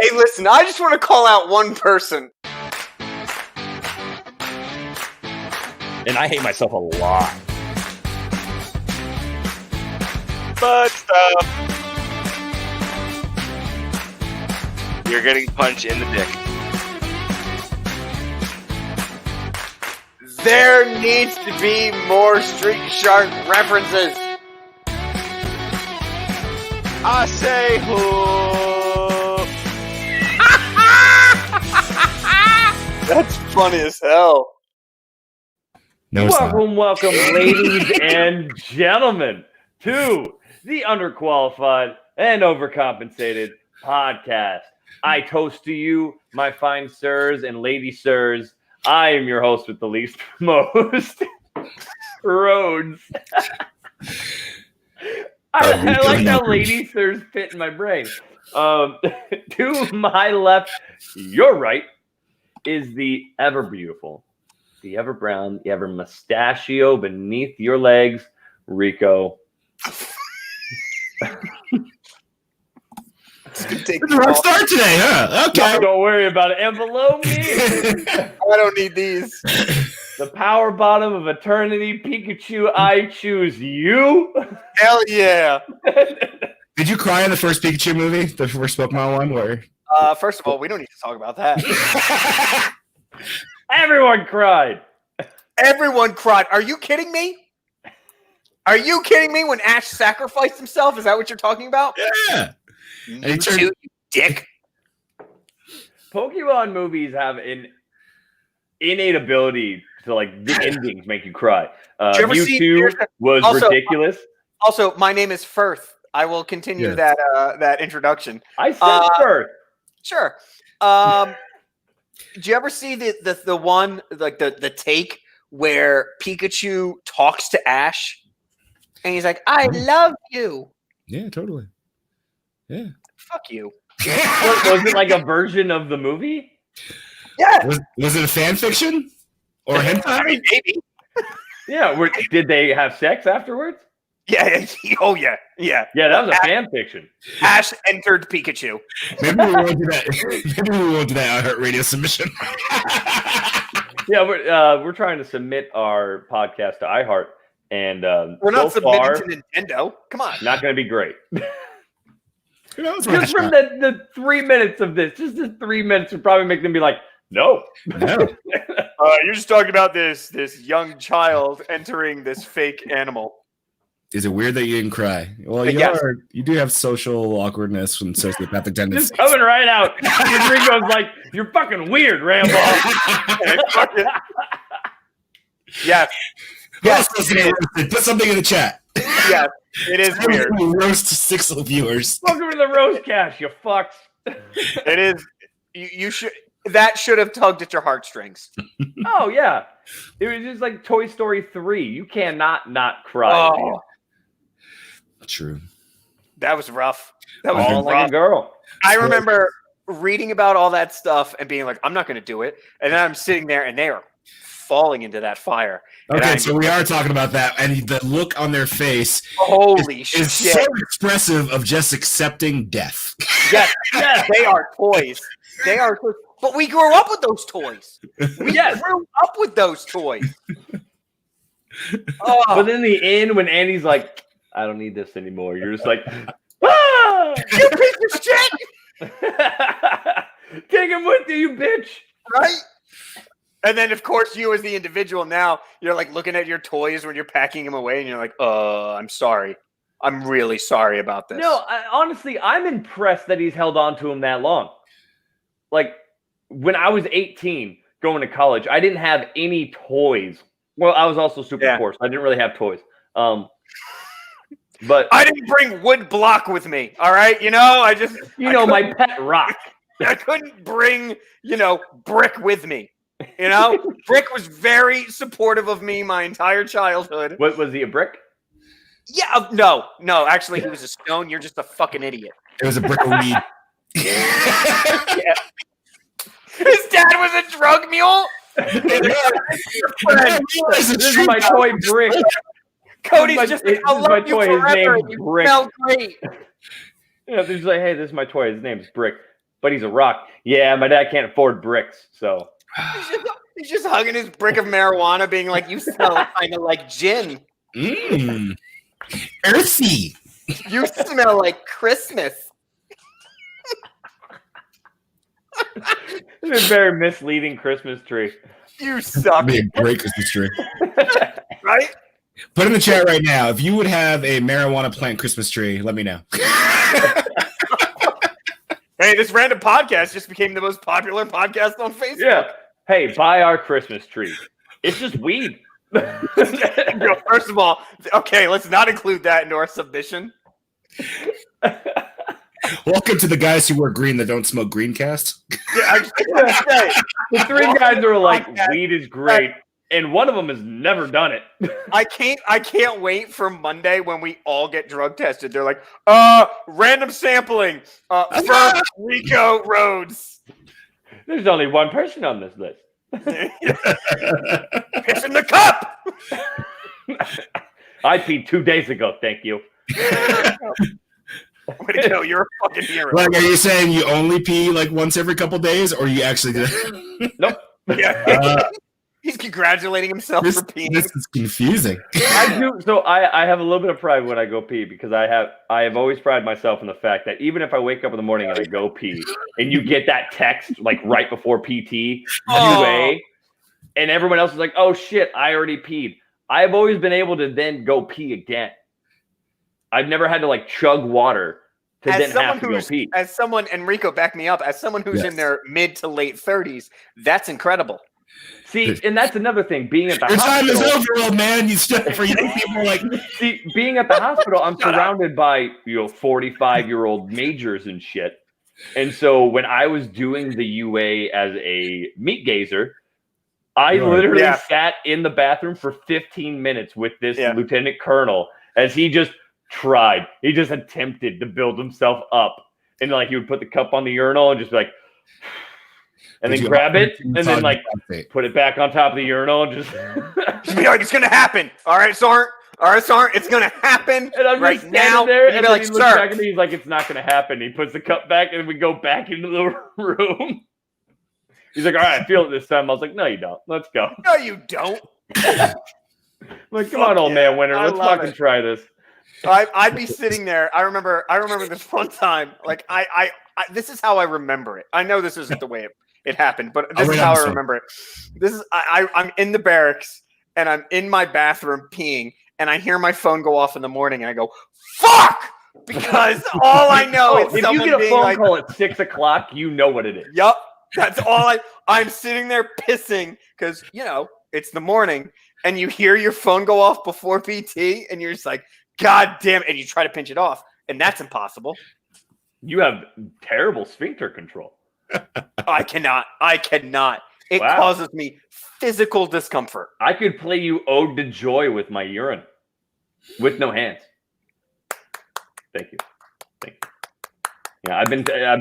Hey, listen, I just want to call out one person. And I hate myself a lot. But stuff. You're getting punched in the dick. There needs to be more Street Shark references. I say who? That's funny as hell. No, it's not. Welcome, ladies and gentlemen, to the Underqualified and Overcompensated podcast. I toast to you, my fine sirs and lady sirs. I am your host with the least most, Rhodes. I like how lady sirs fit in my brain. To my left, your right, is the ever beautiful, the ever brown, the ever mustachio beneath your legs, Rico. It's a rough start today, huh? Okay. No, don't worry about it. And below me, I don't need these. the power bottom of eternity, Pikachu, I choose you. Hell yeah. Did you cry in the first Pikachu movie, the first Pokemon one? Where? First of all, we don't need to talk about that. Everyone cried. Everyone cried. Are you kidding me? Are you kidding me when Ash sacrificed himself? Is that what you're talking about? Yeah. You too, you dick. Pokemon movies have an innate ability to, like, the endings make you cry. Mewtwo was also, ridiculous. Also, my name is Firth. I will continue that introduction. I said Firth. Sure. Did you ever see the one, like the take where Pikachu talks to Ash and he's like, "I love you." Yeah, totally. Yeah. Fuck you. Was it like a version of the movie? Yeah. Was it a fan fiction or hentai? I mean, maybe. Yeah. Did they have sex afterwards? Yeah. Oh yeah. Yeah. Yeah, that was a fan fiction. Ash entered Pikachu. Maybe we won't do that. Maybe we won't do that iHeartRadio submission. Yeah, we're trying to submit our podcast to iHeart, and we're not so submitting far, to Nintendo. Come on. not going to be great. Who knows? Just from the 3 minutes of this, just the 3 minutes would probably make them be like, no. No. You're just talking about this young child entering this fake animal. Is it weird that you didn't cry? Well, you do have social awkwardness and sociopathic tendencies. Just coming right out. Rico's like, you're fucking weird, Rambo. Yes. Yes, it is. Put something in the chat. Yes, it is weird. Roast 6 viewers. Welcome to the roast cast, you fucks. It is. You should. That should have tugged at your heartstrings. Oh yeah, it was just like Toy Story 3. You cannot not cry. Oh. True. That was rough. That was All rough. like a girl. I remember reading about all that stuff and being like, I'm not going to do it. And then I'm sitting there and they are falling into that fire. Okay, so we are talking about that. And the look on their face is so expressive of just accepting death. Yes, they are toys. They are toys. But we grew up with those toys. We grew up with those toys. But in the end, when Andy's like, I don't need this anymore, you're just like, ah! You piece of shit! Take him with you, you bitch! Right? And then, of course, you as the individual now, you're like looking at your toys when you're packing them away, and you're like, I'm sorry. I'm really sorry about this. No, honestly, I'm impressed that he's held on to him that long. Like, when I was 18, going to college, I didn't have any toys. Well, I was also super poor, so I didn't really have toys. But I didn't bring wood block with me. All right, my pet rock. I couldn't bring, brick with me. Brick was very supportive of me my entire childhood. What was he, a brick? Yeah, no. Actually, he was a stone. You're just a fucking idiot. It was a brick of weed. Yeah. His dad was a drug mule. This is my toy brick. Cody's just like, I love you forever. You smell great. Yeah, they're just like, hey, this is my toy. His name's Brick. but he's a rock. Yeah, my dad can't afford bricks, so. He's just hugging his brick of marijuana, being like, "You smell kind of like gin. Earthy. You smell like Christmas." It's a very misleading Christmas tree. You suck. Be a great Christmas tree. Right? Put in the chat right now. If you would have a marijuana plant Christmas tree, let me know. Hey, this random podcast just became the most popular podcast on Facebook. Yeah. Hey, buy our Christmas tree. It's just weed. First of all, okay, let's not include that into our submission. Welcome to the guys who wear green that don't smoke greencast. Yeah, The three guys are like, weed is great, and one of them has never done it. I can't wait for Monday when we all get drug tested. They're like, random sampling, Firth, Rico, Rhodes. There's only one person on this list. Piss in the cup. I peed 2 days ago, thank you. Way to go, you're a fucking hero. Like, are you saying you only pee like once every couple days, or you actually do? Nope. Yeah. He's congratulating himself for peeing. This is confusing. I do. So I have a little bit of pride when I go pee because I have always prided myself in the fact that even if I wake up in the morning and I go pee and you get that text like right before PT, UA, and everyone else is like, oh shit, I already peed. I've always been able to then go pee again. I've never had to like chug water to then have to go pee. As someone, Enrico, back me up, as someone who's in their mid to late 30s, that's incredible. See, and that's another thing. Being at the Your hospital, time is over, old man. You still for young people like. See, being at the hospital, I'm surrounded by 45-year-old majors and shit. And so when I was doing the UA as a meat gazer, I literally sat in the bathroom for 15 minutes with this lieutenant colonel as he just tried. He just attempted to build himself up. And like he would put the cup on the urinal and just be like, and then grab it and then like put it back on top of the urinal and just be like, it's gonna happen. All right, Sarn, it's gonna happen. And I'm right just now. There, and be then like, he looks back at me, he's like, it's not gonna happen. He puts the cup back and we go back into the room. He's like, all right, I feel it this time. I was like, no, you don't. Let's go. No, you don't. Like, come on, old man winner. Let's fucking try this. I'd be sitting there. I remember this one time. Like I this is how I remember it. I know this isn't the way it happened, but this is how I remember it. This is I'm in the barracks and I'm in my bathroom peeing, and I hear my phone go off in the morning, and I go, "Fuck!" Because all I know is if someone you get a being phone like, call at 6 o'clock, you know what it is. Yup, that's all I'm sitting there pissing because it's the morning, and you hear your phone go off before PT, and you're just like, God damn it, and you try to pinch it off, and that's impossible. You have terrible sphincter control. I cannot. It causes me physical discomfort. I could play you Ode to Joy with my urine. With no hands. Thank you. Yeah, I've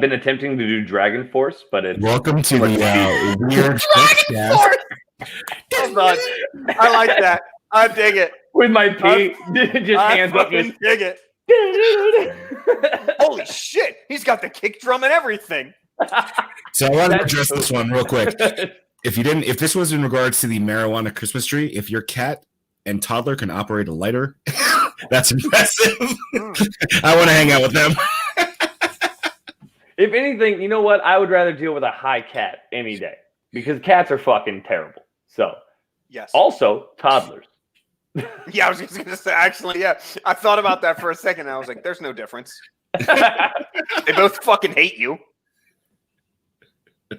been attempting to do Dragon Force, but it's welcome to the weird Dragon Force. Hold on. I like that. I dig it. With my pee, just hands up. Dig it. Holy shit! He's got the kick drum and everything. So I want to address this one real quick. If this was in regards to the marijuana Christmas tree, if your cat and toddler can operate a lighter, that's impressive. I want to hang out with them. If anything, you know what? I would rather deal with a high cat any day because cats are fucking terrible. So, yes. Also, toddlers. Yeah, I was just gonna say. Actually, yeah, I thought about that for a second, and I was like, "There's no difference. They both fucking hate you."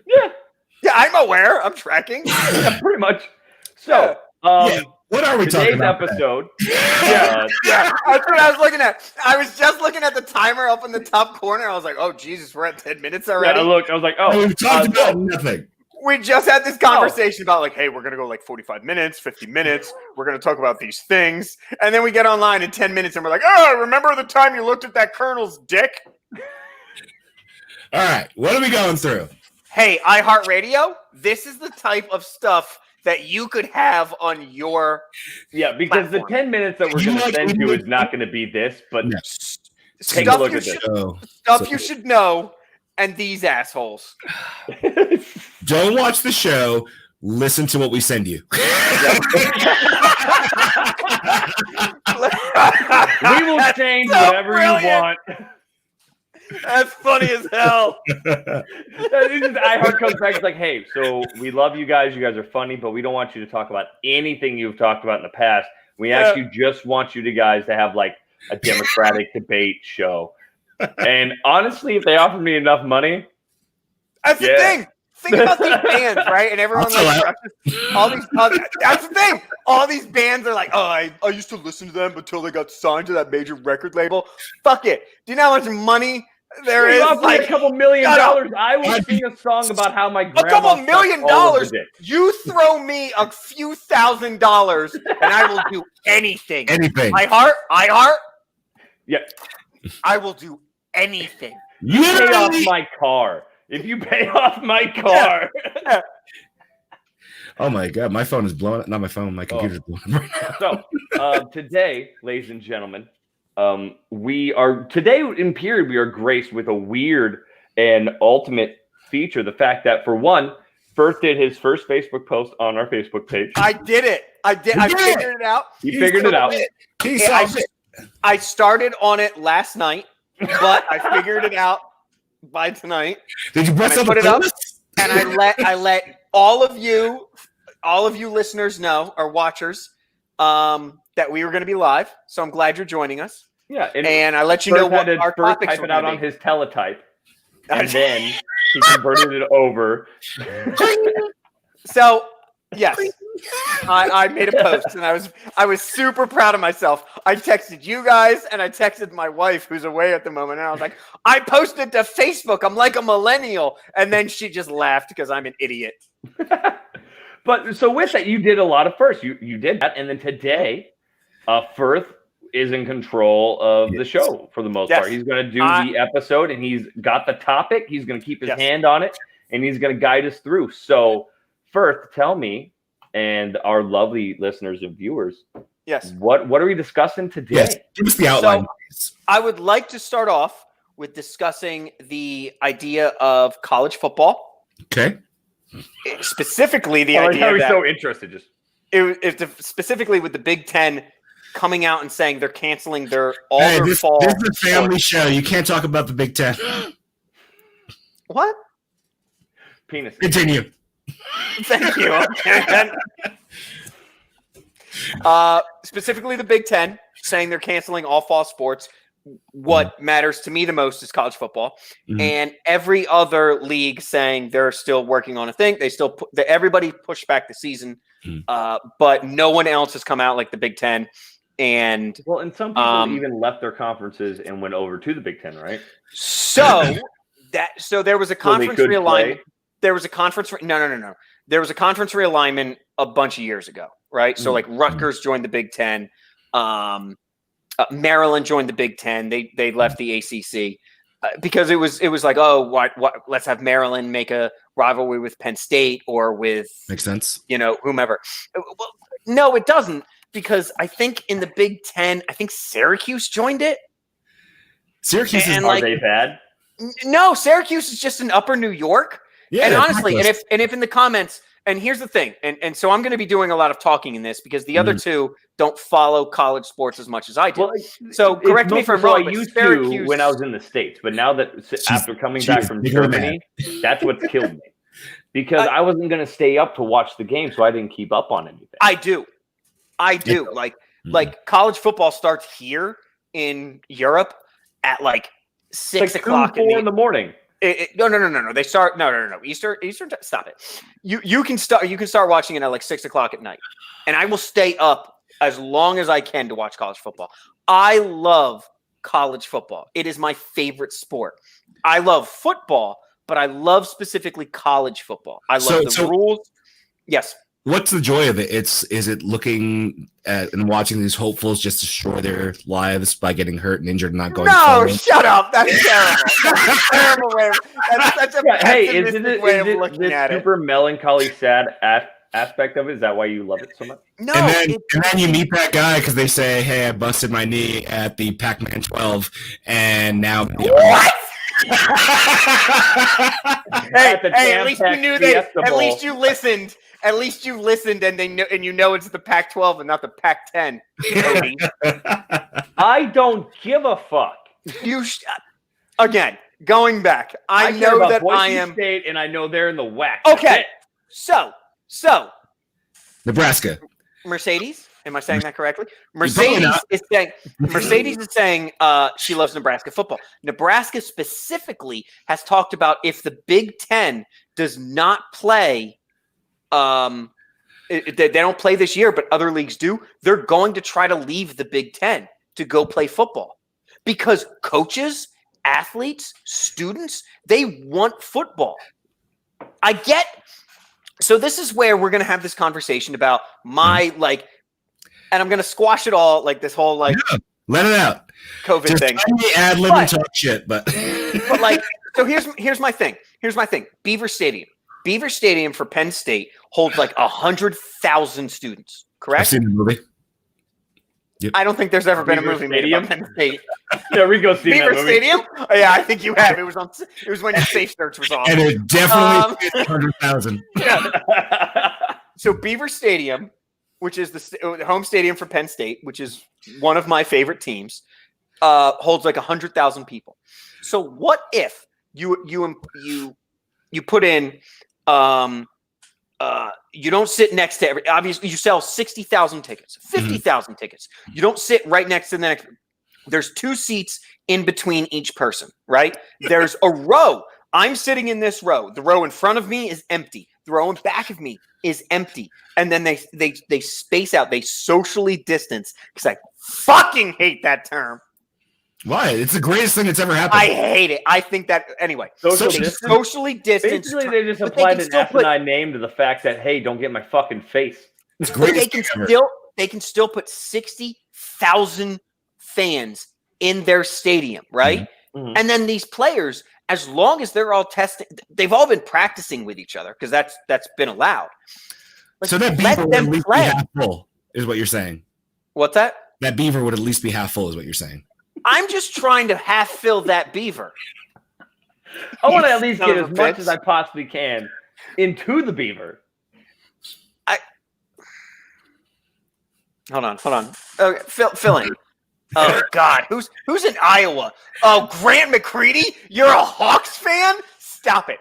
Yeah, I'm aware. I'm tracking. Yeah, pretty much. So, what are we talking about? Today's episode. Yeah, that's what I was looking at. I was just looking at the timer up in the top corner. I was like, "Oh Jesus, we're at 10 minutes already." Yeah, I was like, "Oh, we've talked about nothing." We just had this conversation about like, hey, we're going to go like 45 minutes, 50 minutes. We're going to talk about these things. And then we get online in 10 minutes and we're like, oh, remember the time you looked at that colonel's dick? All right. What are we going through? Hey, iHeartRadio, this is the type of stuff that you could have on your because platform. The 10 minutes that we're going to send you is not going to be this, but take a look at this. Stuff you should know and these assholes. Don't watch the show. Listen to what we send you. We will change so whatever brilliant. you want. That's funny as hell. iHeart comes back. It's like, hey, so we love you guys. You guys are funny, but we don't want you to talk about anything you've talked about in the past. We actually just want you guys to have like a Democratic debate show. And honestly, if they offered me enough money, that's the thing. Think about these bands, right? And everyone like all these. That's the thing. All these bands are like, oh, I used to listen to them until they got signed to that major record label. Fuck it. Do you know how much money there is? Like a couple $1 million. I will sing a song about how my grandma. A couple $1 million. You throw me a few $1,000s, and I will do anything. Anything. iHeart. Yeah. I will do anything. You pay off my car. If you pay off my car. Yeah. Oh my God, my phone is blowing up. Not my phone, my computer's blowing up. So today, ladies and gentlemen, we are graced with a weird and ultimate feature. The fact that, for one, Firth did his first Facebook post on our Facebook page. I did it. I figured it out. He figured it out. I started on it last night, but I figured it out by tonight. Did you put it up? And I let all of you listeners know, or watchers, that we were going to be live. So I'm glad you're joining us. Yeah, and I let you know what our topics type were it out going on his teletype, and then he converted it over. So yes, I made a post, and I was super proud of myself. I texted you guys, and I texted my wife, who's away at the moment, and I was like, I posted to Facebook. I'm like a millennial, and then she just laughed because I'm an idiot. But so with that, you did a lot of firsts. You did that, and then today, Firth is in control of the show for the most part. He's going to do the episode, and he's got the topic. He's going to keep his hand on it, and he's going to guide us through. So, Firth, tell me, and our lovely listeners and viewers, what are we discussing today? Yes, give us the outline. So, I would like to start off with discussing the idea of college football. Okay. Specifically, the idea that so interested. Specifically with the Big Ten coming out and saying they're canceling their fall. This is a family show. You can't talk about the Big Ten. What? Penis. Continue. Thank you. Specifically, the Big Ten saying they're canceling all fall sports. What matters to me the most is college football, and every other league saying they're still working on a thing. They still everybody pushed back the season, but no one else has come out like the Big Ten. And some people even left their conferences and went over to the Big Ten, right? So there was a conference realignment. There was a conference. No. There was a conference realignment a bunch of years ago, right? So like Rutgers joined the Big Ten. Maryland joined the Big Ten. They left the ACC because it was like, oh, what? Let's have Maryland make a rivalry with Penn State or with makes sense. Whomever. Well, no, it doesn't, because I think in the Big Ten, I think Syracuse joined it. Syracuse are they bad? No, Syracuse is just in Upper New York. Yeah, and honestly, and if in the comments. And here's the thing, and so I'm going to be doing a lot of talking in this because the other two don't follow college sports as much as I do. Well, so correct me if I'm wrong. I used to when I was in the States, but now that after coming back from Germany, that's what's killed me. Because I wasn't going to stay up to watch the game, so I didn't keep up on anything. I do. Like college football starts here in Europe at like 6 o'clock in the morning. No. They start no. Eastern. Stop it. You can start watching it at like 6 o'clock at night, and I will stay up as long as I can to watch college football. I love college football. It is my favorite sport. I love football, but I love specifically college football. I love the rules. Yes. What's the joy of it? Is it looking at and watching these hopefuls just destroy their lives by getting hurt and injured and not going? No, shut up! That's terrible. That's a terrible way. That's such a pessimistic way of looking at it. Super melancholy, sad aspect of it. Is that why you love it so much? No. And then you meet that guy because they say, "Hey, I busted my knee at the Pac-Man 12, and now what?" at least you knew at least you listened. At least you listened, and they know, and you know it's the Pac-12 and not the Pac-10. Cody. I don't give a fuck. Again, going back, I know that I am State, and I know they're in the WAC. Okay, so Nebraska. Mercedes. Am I saying that correctly? Mercedes is saying she loves Nebraska football. Nebraska specifically has talked about if the Big Ten does not play, they don't play this year, but other leagues do. They're going to try to leave the Big Ten to go play football because coaches, athletes, students, they want football. So this is where we're going to have this conversation about and I'm going to squash it all, like this whole let it out. COVID just thing. Add lib and talk shit, but so here's my thing. Beaver Stadium for Penn State holds like 100,000 students. Correct? I've seen the movie. Yep. I don't think there's ever been a movie made about Penn State. Yeah, we go see Beaver Stadium. Oh, yeah, I think you have. It was when your safe search was on. And it definitely 100,000. Yeah. So Beaver Stadium, which is the home stadium for Penn State, which is one of my favorite teams, holds like 100,000 people. So what if you put in you don't sit next to obviously you sell 60,000 tickets, 50,000 tickets. You don't sit right next to the next. There's 2 seats in between each person, right? There's a row. I'm sitting in this row. The row in front of me is empty. The row in back of me is empty. And then they space out. They socially distance because I fucking hate that term. Why? It's the greatest thing that's ever happened. I hate it. I think that anyway. Socially distance. Basically, they just applied an asinine name to the fact that hey, don't get my fucking face. It's great. They can still put 60,000 fans in their stadium, right? Mm-hmm. And then these players, as long as they're all testing, they've all been practicing with each other because that's been allowed. So that beaver would at least be half full, is what you're saying. What's that? That beaver would at least be half full, is what you're saying. I'm just trying to half fill that beaver. I want to at least get as much as I possibly can into the beaver. Hold on. Okay, fill in. Oh God, who's in Iowa? Oh, Grant McCready, you're a Hawks fan? Stop it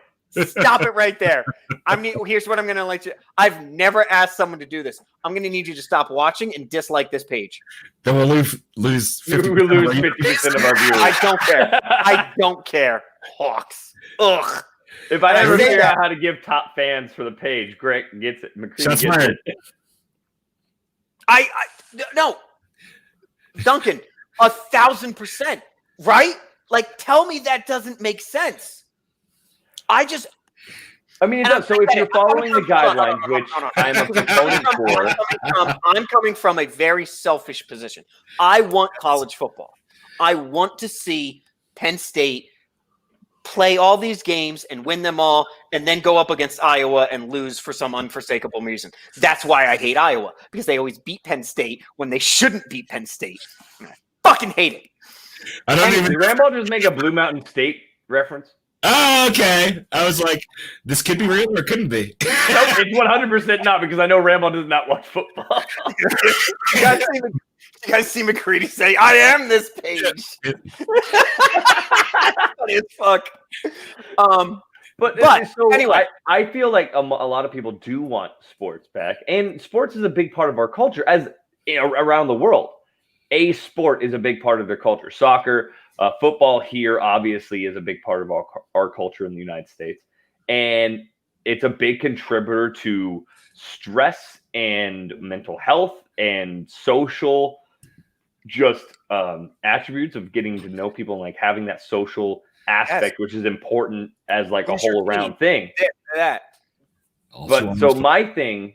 right there. I mean, here's what I'm going to let you. I've never asked someone to do this. I'm going to need you to stop watching and dislike this page. Then we'll lose 50% of our viewers. I don't care. Hawks. Ugh. If I ever figure out how to give top fans for the page, Greg gets it. McCready gets it. No. Duncan, 1,000%. Right? Like, tell me that doesn't make sense. I mean, it does. So if you're following the guidelines, which I'm a proponent for. I'm coming from a very selfish position. I want college football. I want to see Penn State play all these games and win them all and then go up against Iowa and lose for some unforsakable reason. That's why I hate Iowa, because they always beat Penn State when they shouldn't beat Penn State. I fucking hate it. Did Rambo just make a Blue Mountain State reference? Oh, okay. I was like, this could be real or it couldn't be. No, it's 100% not, because I know Rambo does not watch football. You guys see McCready say, I am this page. Funny as fuck. But anyway, I feel like a lot of people do want sports back. And sports is a big part of our culture as around the world. A sport is a big part of their culture. Soccer, football here obviously is a big part of our culture in the United States. And it's a big contributor to stress and mental health and social attributes of getting to know people and like having that social aspect, which is important as like a whole around thing. That. But so my thing,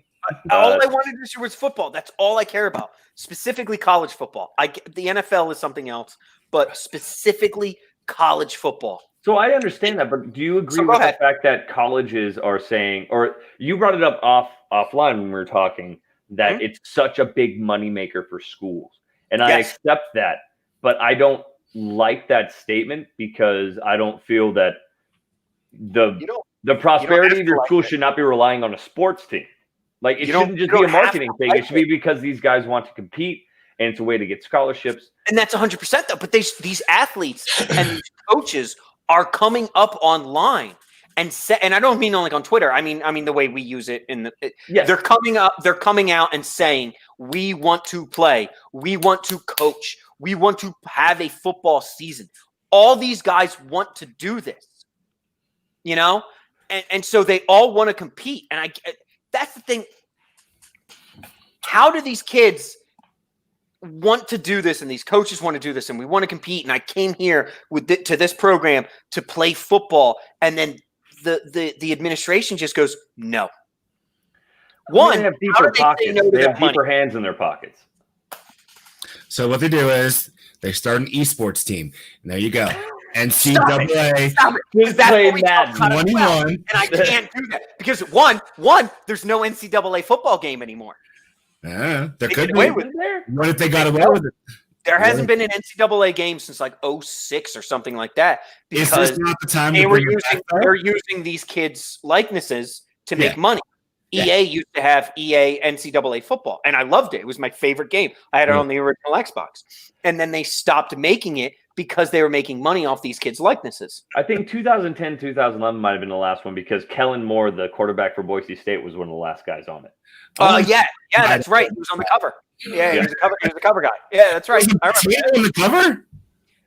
all I wanted this year was football. That's all I care about. Specifically college football. The NFL is something else, but specifically college football. So I understand that, but do you agree with the fact that colleges are saying, or you brought it up offline when we were talking, that it's such a big moneymaker for schools? And I accept that, but I don't like that statement because I don't feel that the prosperity of your school should not be relying on a sports team. Like it shouldn't just be a marketing thing. It should be because these guys want to compete and it's a way to get scholarships. And that's 100% though. But these athletes and these coaches are coming up online and I don't mean only on Twitter. I mean the way we use it they're coming out and saying, we want to play, we want to coach, we want to have a football season. All these guys want to do this, and so they all want to compete. And that's the thing. How do these kids want to do this and these coaches want to do this and we want to compete? And I came here to this program to play football, and then the administration just goes, no. They have deeper pockets. They have deeper hands in their pockets. So what they do is they start an esports team. And there you go. NCAA. Stop it. Because that's what we talk about 21. Well. And I can't do that because one, there's no NCAA football game anymore. There could be. What if they got away with it? There hasn't been an NCAA game since like 2006 or something like that. Because is this not the time they're using these kids' likenesses to make money. EA used to have EA NCAA football, and I loved it. It was my favorite game. I had it on the original Xbox. And then they stopped making it because they were making money off these kids' likenesses. I think 2010, 2011 might have been the last one because Kellen Moore, the quarterback for Boise State, was one of the last guys on it. Yeah, that's right. He was on the cover. Yeah, he was the cover guy. Yeah, that's right. I remember on the cover?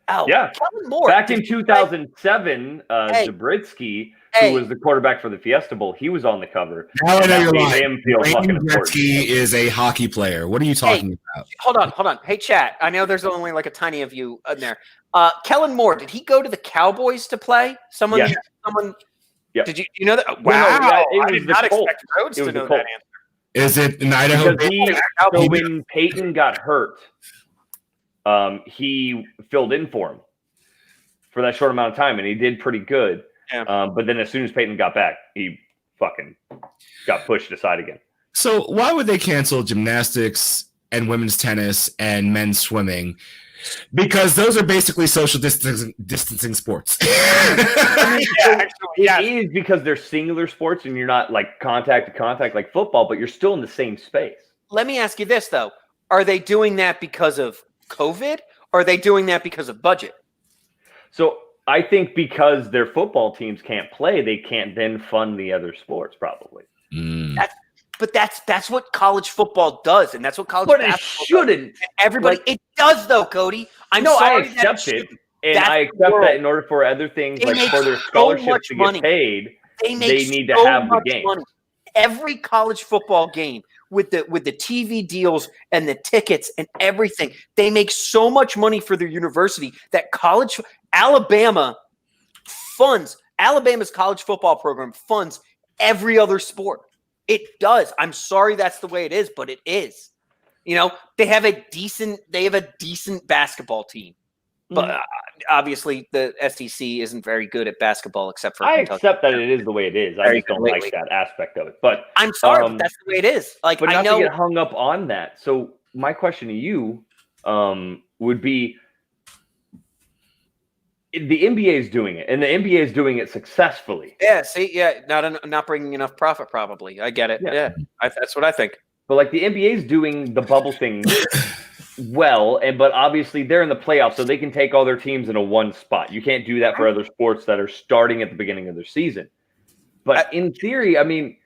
Oh, yeah. Kellen Moore. Back in 2007, Zabritsky, who was the quarterback for the Fiesta Bowl, he was on the cover. Now I know you're lying. Zabritsky is a hockey player. What are you talking about? Hold on. Hey, chat. I know there's only like a tiny of you in there. Kellen Moore, did he go to the Cowboys to play? Someone. Yeah. Did you know that? Wow. No, I did not expect Rhodes to know that answer. Is it in Idaho? So when Peyton got hurt, he filled in for him for that short amount of time, and he did pretty good. Yeah. But then as soon as Peyton got back, he fucking got pushed aside again. So why would they cancel gymnastics and women's tennis and men's swimming? Because those are basically social distancing sports. It is because they're singular sports and you're not like contact to contact like football, but you're still in the same space. Let me ask you this, though. Are they doing that because of COVID or are they doing that because of budget? So I think because their football teams can't play, they can't then fund the other sports probably. But that's what college football does, and that's what college basketball shouldn't. Does. Everybody, it does though, Cody. I accept it, and I accept that in order for other things like for their scholarships to get paid, they need to have the game. Money. Every college football game with the TV deals and the tickets and everything, they make so much money for their university that Alabama's college football program funds every other sport. It does. I'm sorry that's the way it is, but it is. They have a decent basketball team. But obviously the SEC isn't very good at basketball except for Kentucky. Accept that it is the way it is. I just don't like that aspect of it. But I'm sorry, but that's the way it is. Like, but I not to get hung up on that. So my question to you would be, the NBA is doing it, and the NBA is doing it successfully. Yeah, see, not bringing enough profit, probably. I get it. Yeah, that's what I think. But like the NBA is doing the bubble thing well, but obviously they're in the playoffs, so they can take all their teams in a one spot. You can't do that for other sports that are starting at the beginning of their season. But in theory, I mean,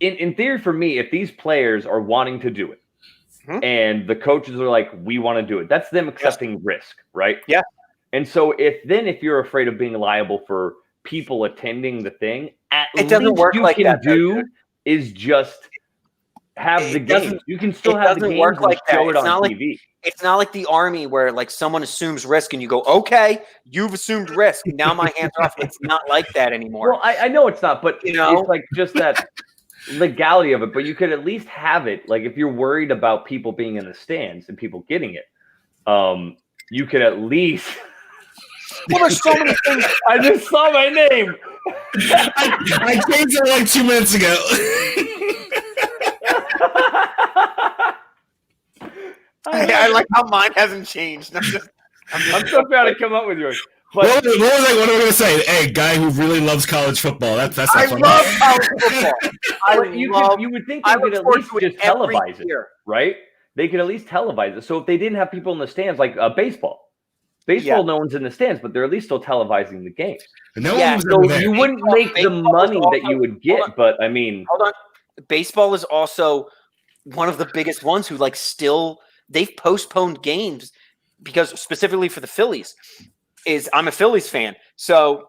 in theory for me, if these players are wanting to do it, and the coaches are like, we want to do it, that's them accepting risk, right? Yeah. And so if you're afraid of being liable for people attending the thing, at least you can do is just have the game. You can still have the game and show it on TV. It's not like the Army where like someone assumes risk and you go, okay, you've assumed risk. Now my hands are off. It's not like that anymore. Well, I know it's not, but it's like just that legality of it. But you could at least have it. Like if you're worried about people being in the stands and people getting it, you could at least. Well, there's so many things. I just saw my name. I changed it like 2 minutes ago. I like how mine hasn't changed. I'm still trying to come up with yours. But what am I going to say? Hey, guy who really loves college football. That's not I funny. love college football. You would think I they could look at forward least to it just every televise it, year. right? They could at least televise it. So if they didn't have people in the stands, like baseball, no one's in the stands, but they're at least still televising the games. No Yeah, one was So ever there. you wouldn't make the baseball money is that you would get, but I mean, hold on. Baseball is also one of the biggest ones who they've postponed games because specifically for the Phillies I'm a Phillies fan. So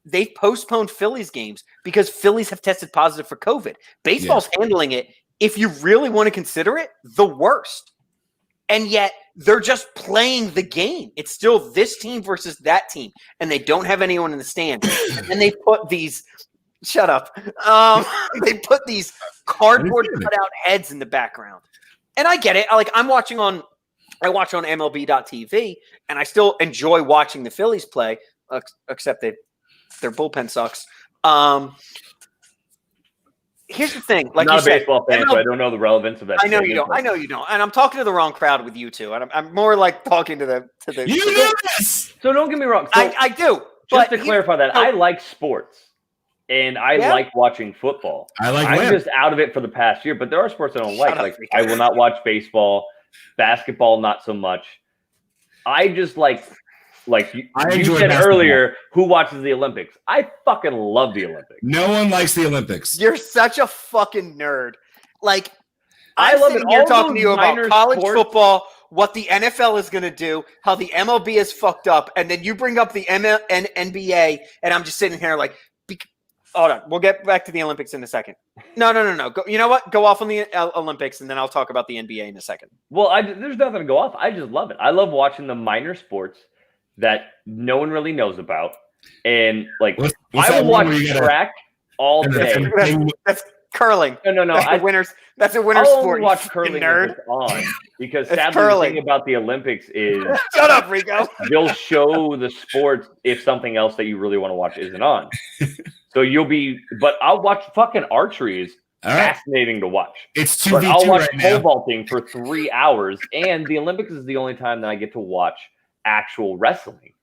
they've postponed Phillies games because Phillies have tested positive for COVID. Baseball's handling it, if you really want to consider it, the worst. And yet they're just playing the game. It's still this team versus that team. And they don't have anyone in the stands. And they put these shut up. They put these cardboard cutout heads in the background. And I get it. I watch on MLB.tv, and I still enjoy watching the Phillies play, except their bullpen sucks. Here's the thing. I'm not a baseball fan, so I don't know the relevance of that. I know you don't. And I'm talking to the wrong crowd with you two. And I'm more like talking to the. Yes. So don't get me wrong. I do. Just to clarify that, I like sports. And I like watching football. I'm just out of it for the past year, but there are sports I don't like. Like I will not watch baseball, basketball, not so much. I just like you said earlier, who watches the Olympics? I fucking love the Olympics. No one likes the Olympics. You're such a fucking nerd. I love it. You're talking to you about college football, what the NFL is going to do, how the MLB is fucked up, and then you bring up the NBA, and I'm just sitting here like. Hold on. We'll get back to the Olympics in a second. No. Go, you know what? Go off on the Olympics, and then I'll talk about the NBA in a second. Well, there's nothing to go off. I just love it. I love watching the minor sports that no one really knows about. And, I will watch track all day. That's curling. No. That's a winter I'll sport. Only watch curling nerd. if it's on because sadly the thing about the Olympics is shut up, Rico. They'll show the sport if something else that you really want to watch isn't on. So but I'll watch fucking archery is fascinating to watch. It's 2v2 I'll watch pole now. vaulting for 3 hours, and the Olympics is the only time that I get to watch actual wrestling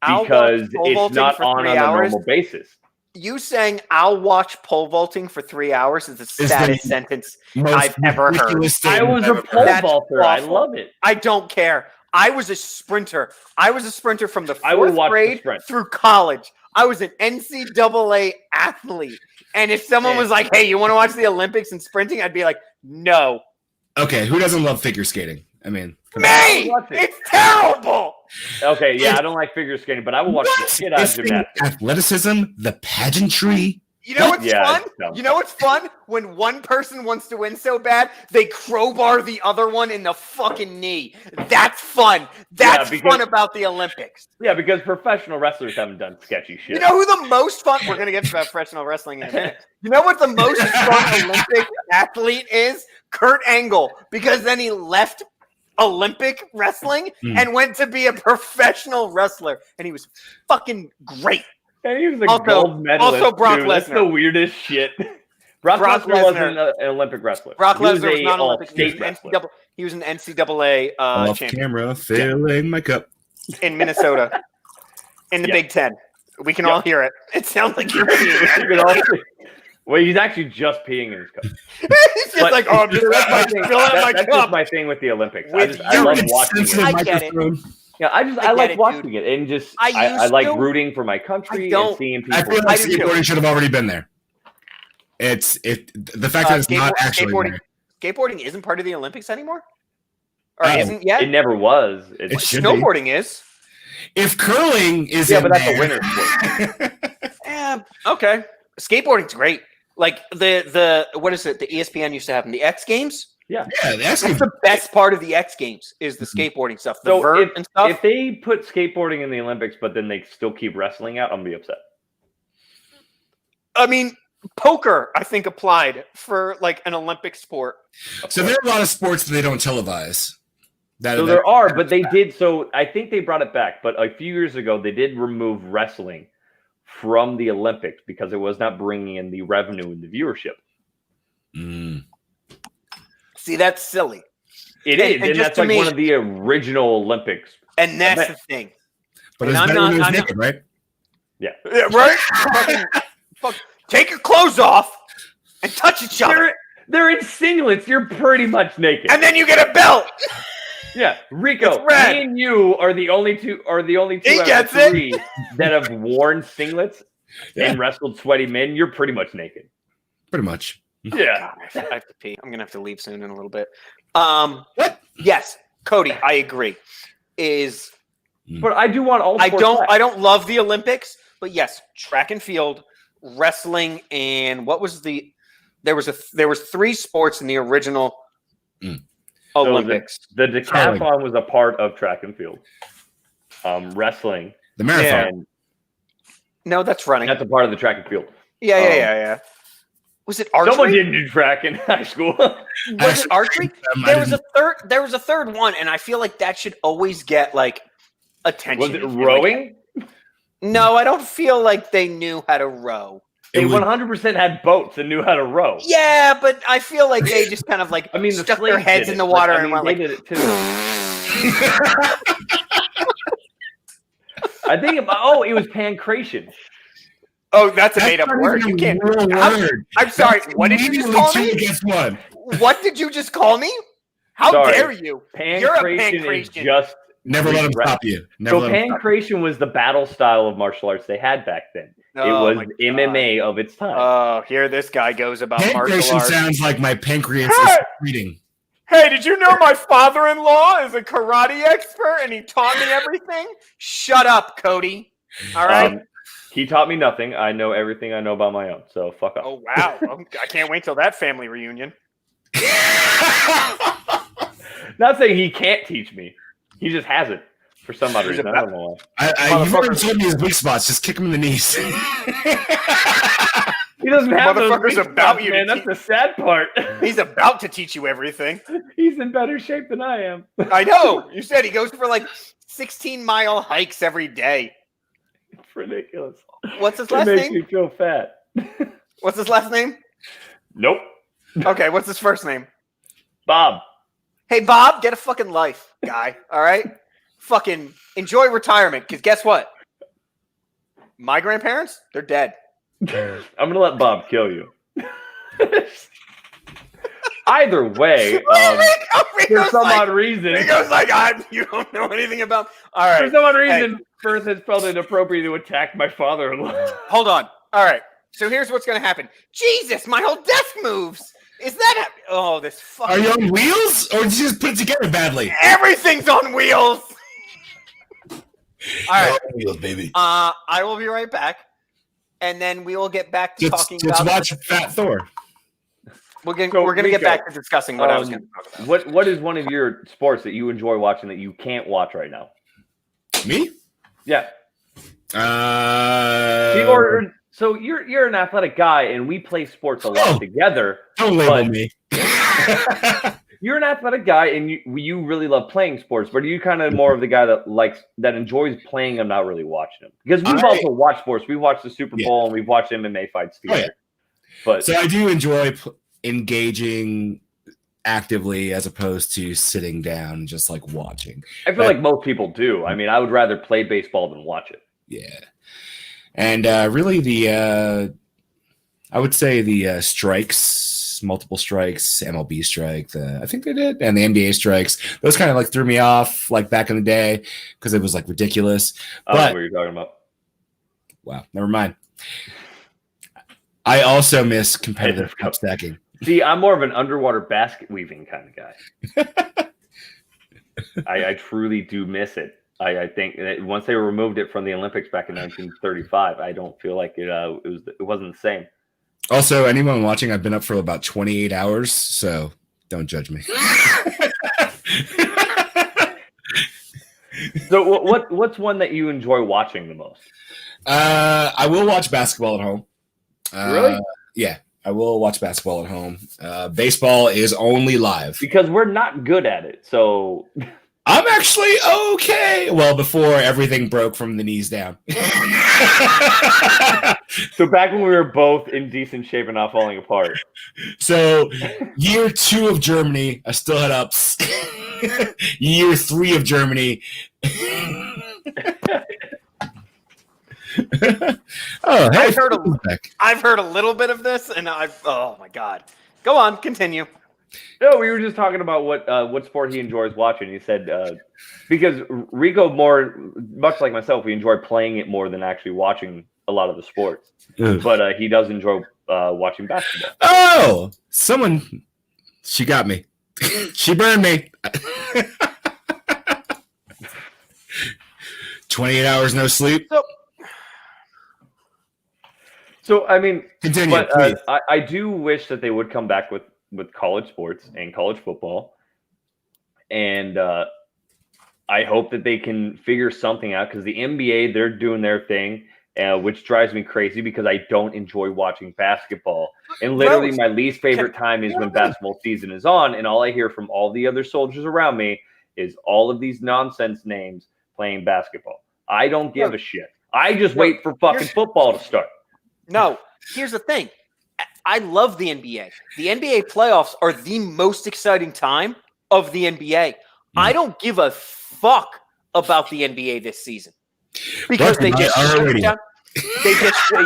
because it's not on a normal basis. You saying I'll watch pole vaulting for 3 hours is the saddest sentence I've ever heard. I was a pole vaulter. I love it. I don't care. I was a sprinter. From the 4th grade through college. I was an NCAA athlete. And if someone was like, hey, you want to watch the Olympics and sprinting? I'd be like, no. Okay, who doesn't love figure skating? I mean, me! It's terrible! Okay, yeah, I don't like figure skating, but I will watch the shit out of gymnastics. Athleticism, the pageantry. You know what's fun? You know what's fun? When one person wants to win so bad, they crowbar the other one in the fucking knee. That's fun. That's fun about the Olympics. Yeah, because professional wrestlers haven't done sketchy shit. You know who the most fun... We're going to get to professional wrestling in a minute. You know what the most fun Olympic athlete is? Kurt Angle. Because then he left Olympic wrestling and went to be a professional wrestler. And he was fucking great. And he was a gold medalist. Also, Brock Lesnar. That's the weirdest shit. Brock Lesnar wasn't an Olympic wrestler. Brock Lesnar was not Olympic. He was an NCAA champion. Camera filling my cup in Minnesota, in the Big Ten. We can all hear it. It sounds like you're peeing. Well, he's actually just peeing in his cup. He's just like, oh, I'm just that's just my thing with the Olympics. I love watching it. I get it. Yeah, I like watching it and just I like rooting for my country and seeing people. I feel like skateboarding should have already been there. The fact that it's not actually there. Skateboarding isn't part of the Olympics anymore? Or isn't yet? It never was. Snowboarding is. If curling is but that's a winter sport. Okay. Skateboarding's great. Like the what is it? The ESPN used to have them. The X Games? Yeah, that's the best part of the X Games is the skateboarding stuff. The vert and stuff. If they put skateboarding in the Olympics, but then they still keep wrestling out, I'm gonna be upset. I mean, poker, I think, applied for like an Olympic sport. So there are a lot of sports that they don't televise. There are, but they did. So I think they brought it back. But a few years ago, they did remove wrestling from the Olympics because it was not bringing in the revenue and the viewership. See, that's silly. It is, and that's like one of the original Olympics. And that's the thing. But And it's I'm better not- when it was I'm not- naked, right? Yeah, right? Fuck. Take your clothes off and touch each other. They're in singlets. You're pretty much naked. And then you get a belt. Yeah, Rico, It's red. me and you are the only two out gets of three that have worn singlets and wrestled sweaty men. You're pretty much naked. Pretty much. Yeah. God, I have to pee. I'm gonna have to leave soon in a little bit. What? Yes, Cody, I agree. But I do want all sports back. I don't love the Olympics, but yes, track and field, wrestling, and what was there was 3 sports in the original Olympics. The decathlon was a part of track and field. Wrestling. The marathon. And No, that's running. that's a part of the track and field. Yeah. Was it archery? Someone didn't do track in high school. Was it archery? There was a third one, and I feel like that should always get like attention. Was it rowing? No, I don't feel like they knew how to row. They 100% had boats and knew how to row. Yeah, but I feel like they just kind of like stuck their heads in the water and went they like. did it too. I think it was pancration. Oh, that's a made-up word. You can't. I'm sorry. What did you just call me? Guess what? What did you just call me? How dare you? You're a Pancration is just never let them stop you. So pancration was the battle style of martial arts they had back then. It was MMA of its time. Oh, here this guy goes about martial Pancration arts. sounds like my pancreas is reading. Hey, did you know my father-in-law is a karate expert and he taught me everything? Shut up, Cody. All right. He taught me nothing. I know everything I know about my own. So fuck off. Oh wow! I can't wait till that family reunion. Not saying he can't teach me. He just hasn't for some odd reason. I don't know why. You've already told me his weak spots. Just kick him in the knees. He doesn't have those motherfucker's weak about spots, you. man. That's the sad part. He's about to teach you everything. He's in better shape than I am. I know. You said he goes for like 16-mile hikes every day. It's ridiculous. What's his last It makes name? me feel fat. What's his last name? Nope. Okay, what's his first name? Bob. Hey, Bob, get a fucking life, guy. All right? Fucking enjoy retirement, because guess what? My grandparents, they're dead. I'm going to let Bob kill you. Either way, for some odd reason. He goes like, you don't know anything about... All right. For some odd reason, Firth has felt it appropriate to attack my father-in-law. Hold on. All right. So here's what's going to happen. Jesus, my whole desk moves. Is that... this fucking... Are you on wheels? Or did you just put it together badly? Everything's on wheels. All right. On wheels, baby. I will be right back. And then we will get back to talking let's about... watch Fat Thor. We're gonna get back to discussing what I was going to talk about. What is one of your sports that you enjoy watching that you can't watch right now? Me? Yeah. So you're an athletic guy, and we play sports a lot together. Don't label me. You're an athletic guy, and you really love playing sports. But are you kind of more of the guy that enjoys playing and not really watching them? Because we've also watched sports. We watched the Super Bowl and we've watched MMA fights together. But so I do enjoy engaging actively as opposed to sitting down and just like watching. I feel like most people do. I mean, I would rather play baseball than watch it. Yeah. And really I would say the strikes, multiple strikes, MLB strike, I think they did, and the NBA strikes, those kind of like threw me off like back in the day because it was like ridiculous. I don't know what you're talking about. Wow, never mind. I also miss competitive cup stacking. See, I'm more of an underwater basket weaving kind of guy. I truly do miss it. I think that once they removed it from the Olympics back in 1935, I don't feel like it wasn't the same. Also, anyone watching, I've been up for about 28 hours, so don't judge me. So what's one that you enjoy watching the most? I will watch basketball at home. Really? Yeah, I will watch basketball at home. Baseball is only live. Because we're not good at it, so... I'm actually okay. Well, before everything broke from the knees down. So back when we were both in decent shape and not falling apart. So year 2 of Germany, I still had ups. Year 3 of Germany. Oh, hey, I've heard a little bit of this, and oh my god. Go on, continue. No, we were just talking about what sport he enjoys watching. He said because Rico, much like myself, we enjoy playing it more than actually watching a lot of the sports. But he does enjoy watching basketball. Oh, she got me. She burned me. 28 hours no sleep. So I mean, continue. But I do wish that they would come back with college sports and college football, and I hope that they can figure something out because the NBA, they're doing their thing, which drives me crazy because I don't enjoy watching basketball. And literally, my least favorite time is when basketball season is on, and all I hear from all the other soldiers around me is all of these nonsense names playing basketball. I don't give a shit. I just wait for fucking football to start. No, here's the thing. I love the NBA. The NBA playoffs are the most exciting time of the NBA. I don't give a fuck about the NBA this season because they just shut down.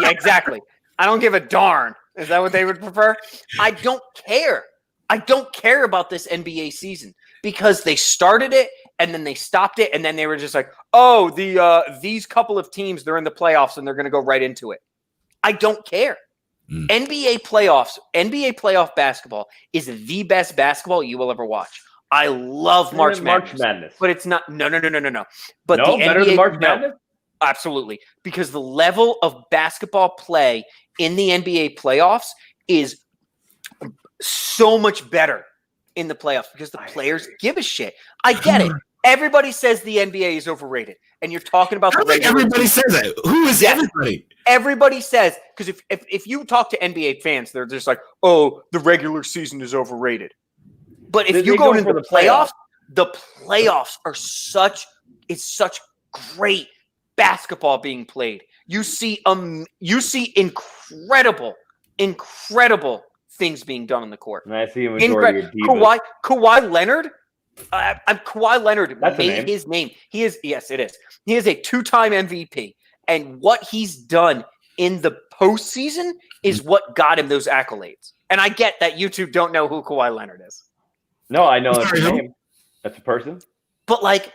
Exactly. I don't give a darn. Is that what they would prefer? I don't care. I don't care about this NBA season because they started it and then they stopped it and then they were just like, oh, these couple of teams, they're in the playoffs and they're going to go right into it. I don't care. NBA playoff basketball is the best basketball you will ever watch. I love March Madness, but it's not. No. But the better NBA, than March Madness? Absolutely, because the level of basketball play in the NBA playoffs is so much better in the playoffs because the players give a shit. I get it. Everybody says the NBA is overrated, and you're talking about everybody says that. Who is everybody? Everybody says because if you talk to NBA fans, they're just like, "Oh, the regular season is overrated." But if you go into the playoffs are such great basketball being played. You see incredible things being done on the court. And I see a majority of people. Kawhi Leonard. Kawhi Leonard made his name. It is. He is a 2-time MVP, and what he's done in the postseason is what got him those accolades. And I get that you two don't know who Kawhi Leonard is. No, I know that's a name. That's a person. But like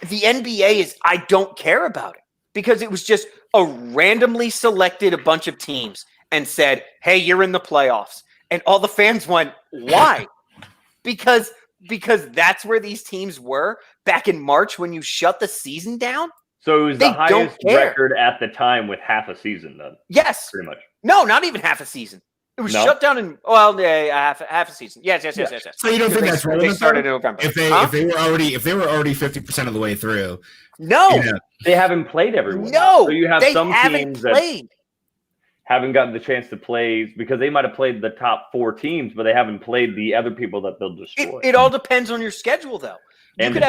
the NBA is, I don't care about it because it was just a randomly selected a bunch of teams and said, "Hey, you're in the playoffs," and all the fans went, "Why?" because that's where these teams were back in March when you shut the season down. So it was the highest record at the time with half a season, then. Yes, pretty much. No, not even half a season. It was shut down in half a season. Yes. So you don't think that's relevant? They started in November. If they were already 50% of the way through, they haven't played everyone. No, so you have some teams that haven't gotten the chance to play because they might have played the top 4 teams, but they haven't played the other people that they'll destroy. It all depends on your schedule, though. You could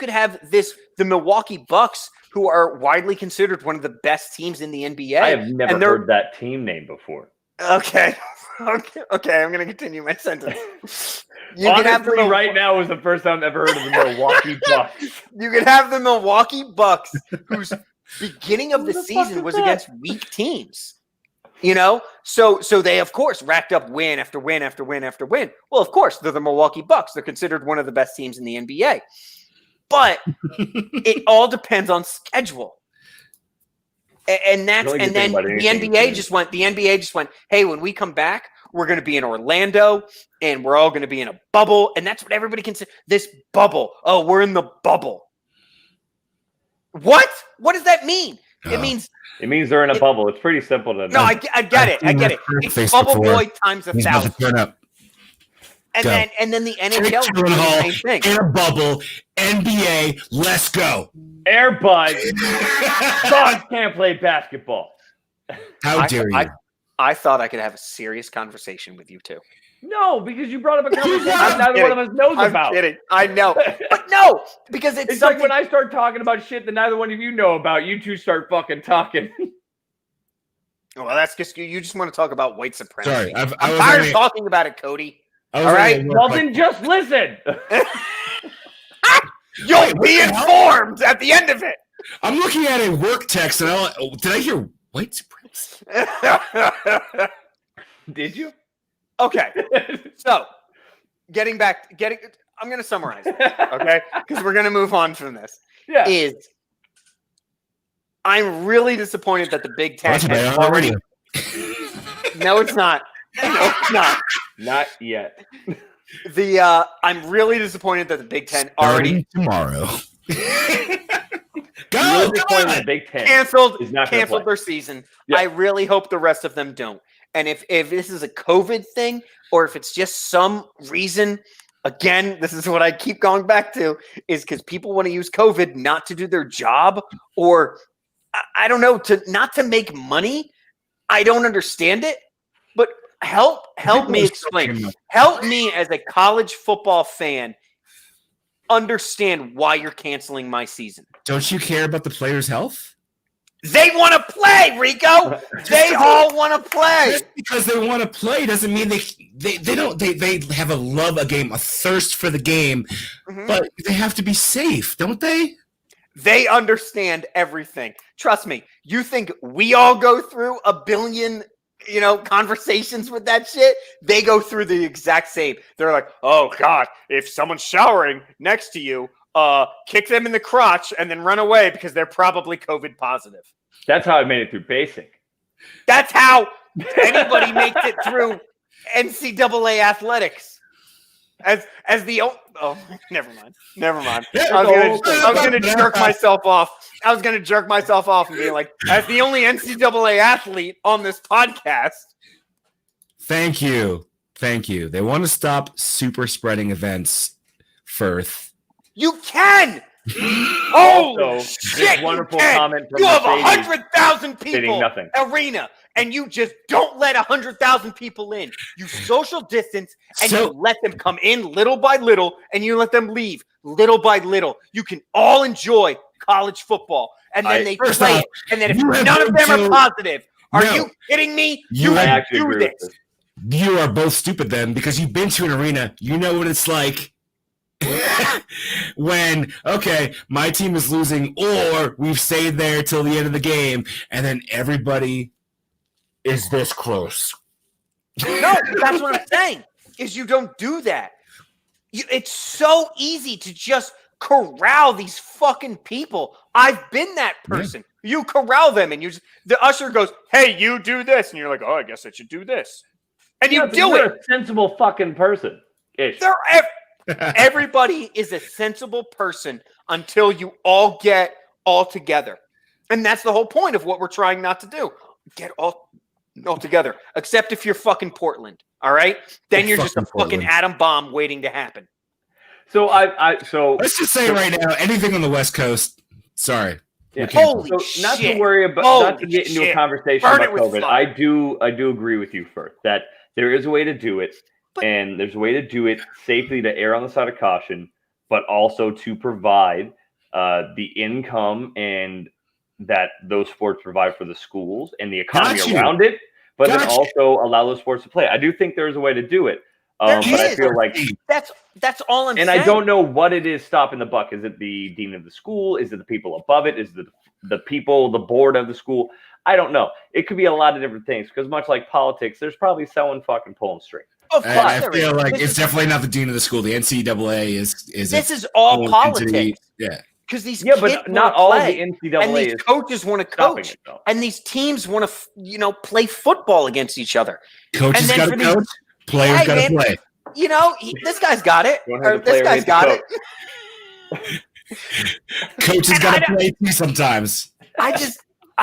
have the Milwaukee Bucks, who are widely considered one of the best teams in the NBA. I have never heard that team name before. Okay. I'm going to continue my sentence. Honestly, right now is the first time I've ever heard of the Milwaukee Bucks. You could have the Milwaukee Bucks, whose beginning of the season was against weak teams. So they of course racked up win after win after win after win. Well, of course they're the Milwaukee Bucks. They're considered one of the best teams in the NBA. But it all depends on schedule. And then the NBA just went. Hey, when we come back, we're going to be in Orlando, and we're all going to be in a bubble, and that's what everybody considers this bubble. Oh, we're in the bubble. What? What does that mean? It means they're in a bubble. It's pretty simple to know. No, I get it. It's bubble boy times 1,000. And then the NHL is doing the same thing. In a bubble, NBA, let's go. Airbud. Dogs can't play basketball. How dare you? I thought I could have a serious conversation with you two. No, because you brought up a conversation neither one of us knows about. I'm kidding. I know. But no, because it's like when I start talking about shit that neither one of you know about, you two start fucking talking. Well, that's just you just want to talk about white supremacy. Sorry, I'm tired of talking about it, Cody. All right? Well, then just listen. You'll be informed at the end of it. I'm looking at a work text, and did I hear white supremacy? Did you? Okay. So, I'm going to summarize it, okay? Because we're going to move on from this. Yeah. I'm really disappointed that the Big Ten has already. No, it's not. No, it's not. Not yet. I'm really disappointed that the Big Ten already tomorrow. Go! The Big Ten canceled play. their season. Yeah. I really hope the rest of them don't. And if this is a COVID thing, or if it's just some reason, again, this is what I keep going back to, is because people want to use COVID not to do their job, or I don't know, not to make money. I don't understand it, but help me explain. Help me as a college football fan understand why you're canceling my season. Don't you care about the players' health? They want to play, Rico. They all want to play. Just because they want to play doesn't mean they don't. They have a love a game, a thirst for the game, but they have to be safe, don't they? They understand everything. Trust me. You think we all go through a billion, conversations with that shit? They go through the exact same. They're like, oh God, if someone's showering next to you, kick them in the crotch and then run away because they're probably COVID positive. That's how I made it through basic. That's how anybody makes it through NCAA athletics. As the never mind. I was gonna jerk myself off. I was gonna jerk myself off and be like, as the only NCAA athlete on this podcast. Thank you. They want to stop super spreading events, Firth. You can. Oh shit! Wonderful comment from you have Mercedes 100,000 people nothing. arena, and you just don't let 100,000 people in. You social distance, and you let them come in little by little, and you let them leave little by little. You can all enjoy college football, and then they play it. And then if none of them are positive, are you kidding me? You do this. You are both stupid then, because you've been to an arena. You know what it's like. When my team is losing, or we've stayed there till the end of the game, and then everybody is this close. No, that's what I'm saying. Is you don't do that. It's so easy to just corral these fucking people. I've been that person. Yeah. You corral them, and the usher goes, "Hey, you do this," and you're like, "Oh, I guess I should do this," and you do it. A sensible fucking person. Everybody is a sensible person until you all get all together. And that's the whole point of what we're trying not to do. Get all together. Except if you're fucking Portland. All right? Then you're just a fucking atom bomb waiting to happen. So let's just say right now, anything on the West Coast, sorry. Yeah. Holy shit. Not to worry about not to get into a conversation about COVID. I do agree with you, Firth, that there is a way to do it. And there's a way to do it safely, to err on the side of caution, but also to provide the income and that those sports provide for the schools and the economy around it, but then also allow those sports to play. I do think there's a way to do it, but I feel like that's all I'm saying. And I don't know what it is stopping the buck. Is it the dean of the school? Is it the people above it? Is it the people, the board of the school? I don't know. It could be a lot of different things, because much like politics, there's probably someone fucking pulling strings. I feel like it's definitely not the dean of the school. The NCAA is. This is all politics. Entity. Yeah. Because these kids but not all of the NCAA and these coaches want to coach, and these teams want to, play football againts each other. Coaches got to coach. Players got to play. This guy's got it. Or this guy's got it. Coaches got to play too sometimes. I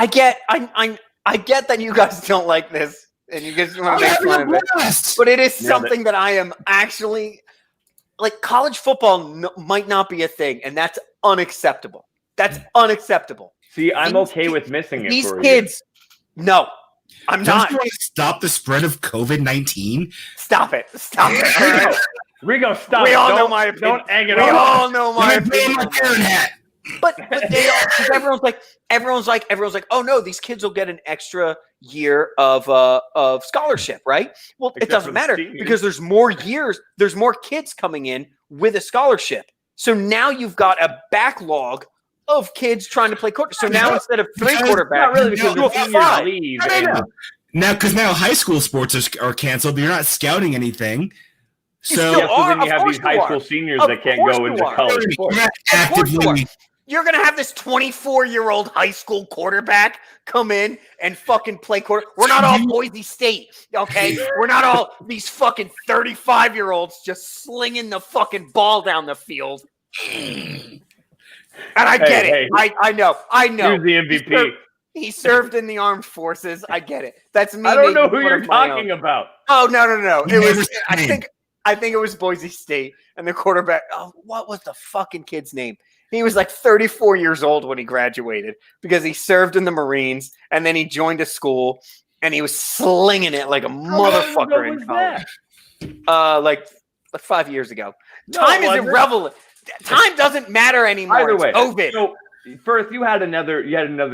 get that you guys don't like this. And you guys want to make fun of it. But it is something that I am actually like. College football might not be a thing, and that's unacceptable. That's unacceptable. See, I'm okay with missing it. These kids, no, I'm not. Don't you want to stop the spread of COVID-19? Stop it! Stop it! All right. Rigo, stop. We all know my opinion. Don't egg it on. We all know my opinion. But they all, because everyone's like, oh no, these kids will get an extra year of scholarship, right? Well, it doesn't matter because there's more kids coming in with a scholarship. So now you've got a backlog of kids trying to play quarterback. So now instead of 3 quarterbacks, not really because you have 5. leave. Now, because now high school sports are canceled, you're not scouting anything. So, then you have these high school seniors that can't go into college sports. You're going to have this 24-year-old high school quarterback come in and fucking play quarter. We're not all Boise State, okay? We're not all these fucking 35-year-olds just slinging the fucking ball down the field. And I get it. I know. Here's the MVP. He served in the armed forces. I get it. That's me. I don't know who you're talking about. Oh, no. It was, I think it was Boise State. And the quarterback, what was the fucking kid's name? He was like 34 years old when he graduated because he served in the Marines and then he joined a school and he was slinging it like a motherfucker in college. Like 5 years ago. Time is irrelevant. Time doesn't matter anymore. Either way, COVID. So, Firth, you had another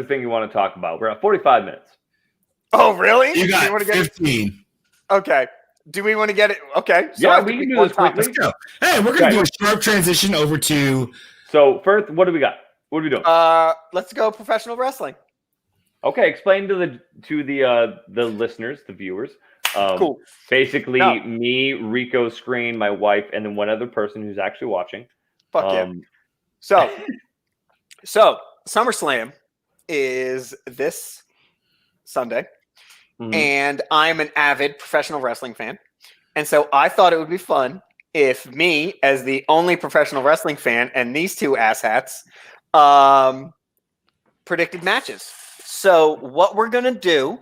thing you want to talk about. We're at 45 minutes. Oh, really? You got 15. Okay. Do we want to get it? Okay. So yeah, we can do this quickly. Let's go. Hey, we're going to do a sharp transition over to... So, Firth, what do we got? What are we doing? Let's go professional wrestling. Okay, explain to the listeners, the viewers. Cool. Basically, me, Rico, Screen, my wife, and then one other person who's actually watching. Fuck yeah. So SummerSlam is this Sunday, and I'm an avid professional wrestling fan, and so I thought it would be fun if me, as the only professional wrestling fan, and these two asshats, predicted matches. So what we're gonna do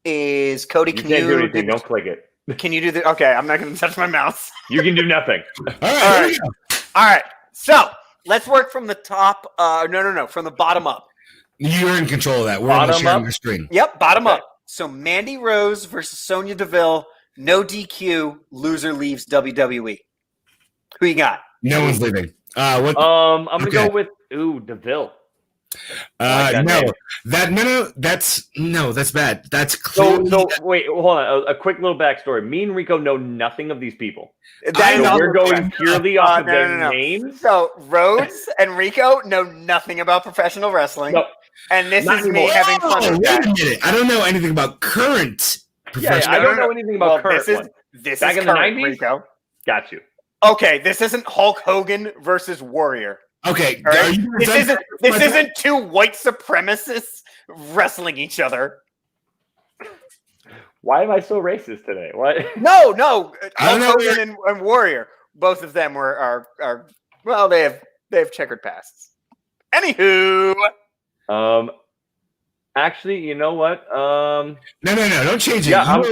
is, Cody, you can't do anything. Don't click it. Can you do the? Okay, I'm not gonna touch my mouse. You can do nothing. All right. So let's work from the top. No, from the bottom up. You're in control of that. We're on the screen. Yep, bottom up. So Mandy Rose versus Sonya Deville. No DQ. Loser leaves WWE. Who you got? No one's leaving. I'm gonna go with Deville. That's bad. That's clearly... So wait, hold on. A quick little backstory. Me and Rico know nothing of these people. We're going purely off of their names. So Rhodes and Rico know nothing about professional wrestling. No, and this is me having fun with that. Wait a minute. I don't know anything about current professional. I don't know anything about current. This back is in the current, 90s. Rico. Got you. Okay, this isn't Hulk Hogan versus Warrior. Okay, right? This isn't two white supremacists wrestling each other. Why am I so racist today? What? No. Hulk Hogan and Warrior, both of them are they have checkered pasts. Anywho, actually, you know what? No, don't change it. Yeah,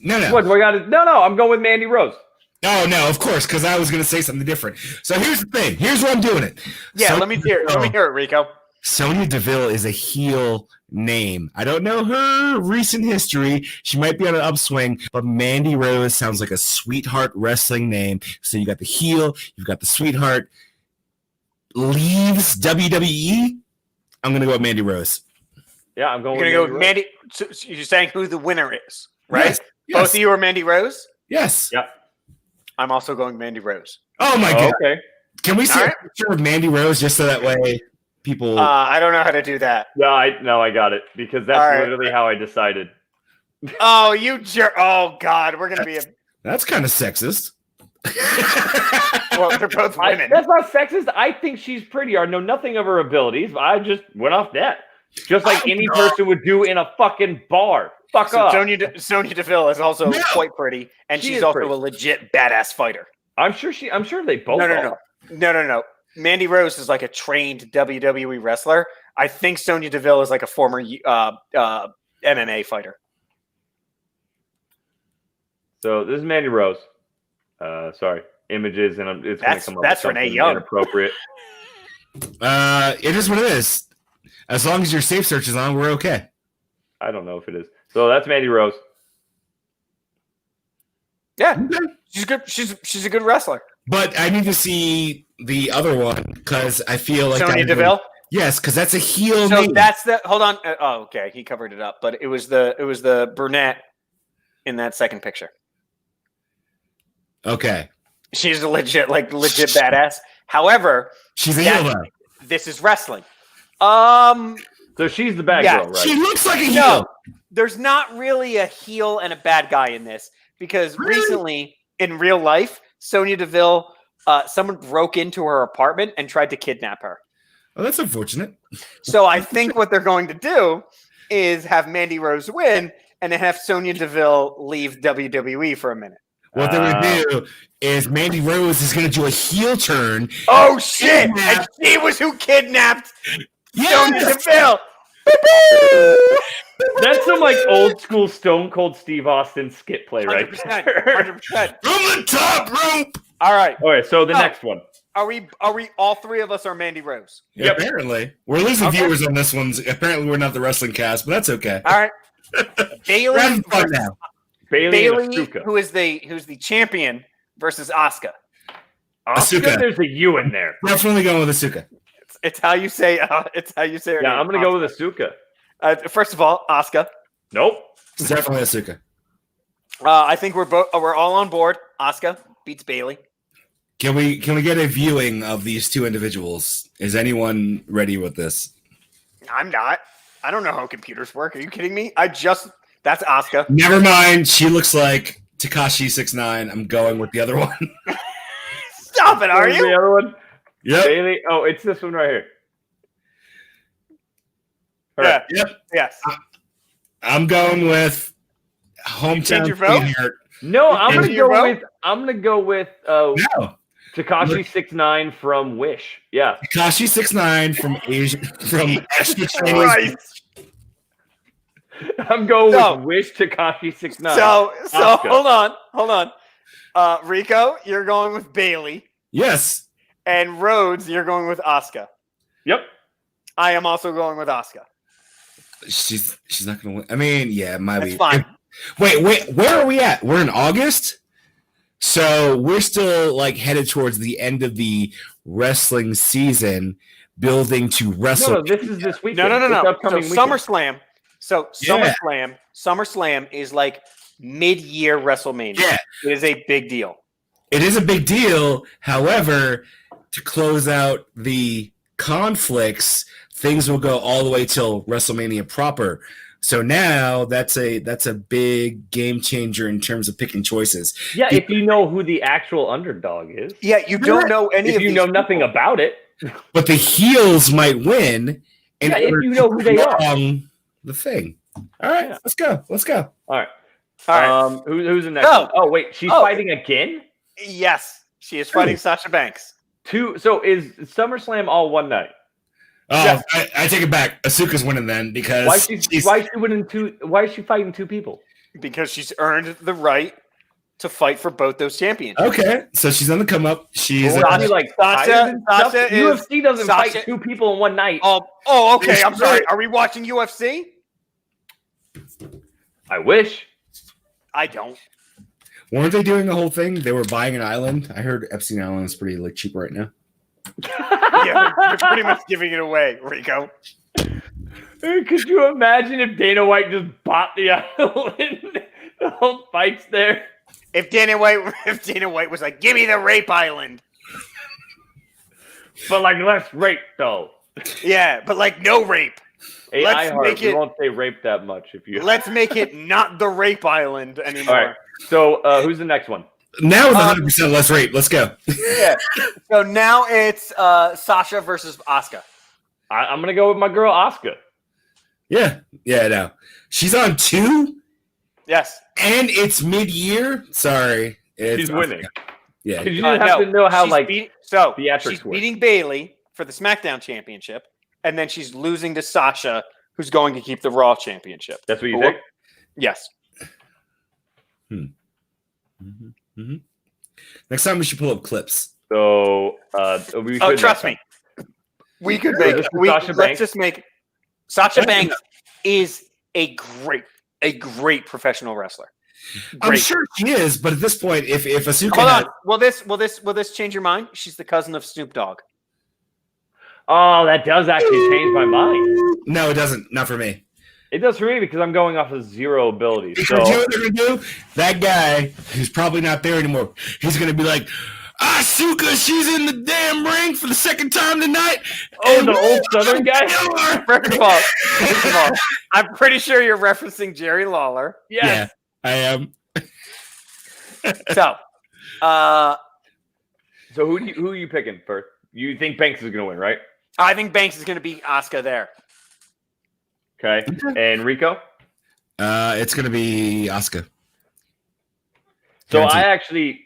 No. What do I got to? No, I'm going with Mandy Rose. Oh no, of course, because I was going to say something different. So here's the thing. Here's why I'm doing it. Yeah, let me hear it, Rico. Sonya Deville is a heel name. I don't know her recent history. She might be on an upswing, but Mandy Rose sounds like a sweetheart wrestling name. So you got the heel, you've got the sweetheart. Leaves WWE. I'm going to go with Mandy Rose. Yeah, I'm going. You're going to go with Mandy. So you're saying who the winner is, right? Yes. Both of you are Mandy Rose. Yes. Yep. I'm also going Mandy Rose. Oh my god! Okay. Can we see a picture of Mandy Rose just so that way people? I don't know how to do that. Yeah, I got it because that's literally how I decided. Oh, you jerk! Oh god, we're gonna be. That's kind of sexist. Well, they're both women. That's not sexist. I think she's pretty. I know nothing of her abilities. I just went off that, just like any person would do in a fucking bar. Fuck off. Sonya Deville is also quite pretty, and she's also a legit badass fighter. I'm sure they both are. No. Mandy Rose is like a trained WWE wrestler. I think Sonya Deville is like a former MMA fighter. So this is Mandy Rose. Sorry, images, and it's going to come up. That's Renee Young. Inappropriate. It is what it is. As long as your safe search is on, we're okay. I don't know if it is. So that's Mandy Rose. Yeah, she's good. She's a good wrestler. But I need to see the other one because I feel like Sonya Deville. Yes, because that's a heel. So name. that's the. Hold on. Oh, okay. He covered it up, but it was the brunette in that second picture. Okay. She's a legit badass. However, she's a heel though. This is wrestling. So she's the bad girl, right? She looks like a heel. No, there's not really a heel and a bad guy in this because recently in real life, Sonya Deville, someone broke into her apartment and tried to kidnap her. Oh, that's unfortunate. So I think what they're going to do is have Mandy Rose win and then have Sonya Deville leave WWE for a minute. What they're going to do is Mandy Rose is going to do a heel turn. Oh, shit! And she was who kidnapped Sonya Deville. That's some like old school Stone Cold Steve Austin skit play, right? 100%. From the top rope. All right. Okay, so the next one. Are we all three of us are Mandy Rose? Yeah, yep. Apparently. We're losing viewers on this one. Apparently we're not the wrestling cast, but that's okay. All right. Bayley who is the champion versus Asuka. Asuka, there's a U in there. Definitely going with Asuka. It's how you say her name. I'm gonna go with Asuka. First of all, Asuka. Nope. It's definitely Asuka. I think we're all on board. Asuka beats Bayley. Can we get a viewing of these two individuals? Is anyone ready with this? I'm not. I don't know how computers work. Are you kidding me? that's Asuka. Never mind. She looks like Tekashi 6ix9ine. I'm going with the other one. Stop it, are you? The other one? Yep. Bayley. Oh, it's this one right here. Yeah. Yep. Yes. I'm going with hometown sweetheart. No, I'm gonna go with no. Tekashi 6ix9ine from Wish. Yeah. Tekashi 6ix9ine from Asia Christ. I'm going with Wish Tekashi 6ix9ine. So hold on. Rico, you're going with Bayley. Yes. And Rhodes, you're going with Asuka. Yep. I am also going with Asuka. She's not gonna win. I mean, yeah, it might be. Fine. Wait, where are we at? We're in August? So we're still like headed towards the end of the wrestling season, building to wrestle. No, this is this weekend. No. So SummerSlam. SummerSlam is like mid-year WrestleMania. Yeah. It is a big deal. It is a big deal. However, to close out the conflicts, things will go all the way till WrestleMania proper. So now that's a big game changer in terms of picking choices. Yeah, if you know who the actual underdog is. Yeah, you don't know any of these. If you know nothing about it. But the heels might win. Yeah, if you know who they are. The thing. All right, let's go. All right. Who's the next one? Oh, wait, she's fighting again? Yes, she is fighting Sasha Banks. So is SummerSlam all one night? Oh, yes. I take it back. Asuka's winning then because why is she fighting two people? Because she's earned the right to fight for both those championships. Okay, so she's on the come up. She's Sasha UFC doesn't fight two people in one night. Okay. I'm sorry. Are we watching UFC? I wish. I don't. Weren't they doing the whole thing? They were buying an island. I heard Epstein Island is pretty cheap right now. Yeah, you're pretty much giving it away, Rico. Could you imagine if Dana White just bought the island? The whole fight's there. If Dana White was like, "Give me the rape island," but like less rape though. Yeah, but like no rape. Hey, we won't say rape that much if you. Let's make it not the rape island anymore. All right. So who's the next one? Now with 100% less rape. Let's go. Yeah. So now it's Sasha versus Asuka. I'm gonna go with my girl Asuka. Yeah. No. She's on 2. Yes. And it's mid-year. Sorry, she's winning. Yeah. You just have to know how she's beating Bayley for the SmackDown Championship, and then she's losing to Sasha, who's going to keep the Raw Championship. That's what you think? Yes. Next time we should pull up clips. So trust me. We could make Sasha Banks is a great professional wrestler. I'm Great. sure she is, but at this point, if Asuka Hold had, on. Will this change your mind? She's the cousin of Snoop Dogg. Oh, that does actually change my mind. no, it doesn't. Not for me. It does for me because I'm going off of 0 abilities. Because So you know what they're gonna do? That guy who's probably not there anymore. He's gonna be like, Asuka, she's in the damn ring for the second time tonight. oh, the old Southern guy. First of all, I'm pretty sure you're referencing Jerry Lawler. Yes. Yeah, I am. So, So who are you picking first? You think Banks is going to win, right? I think Banks is going to beat Asuka there. Okay. And Rico? It's gonna be Asuka. So Guaranteed.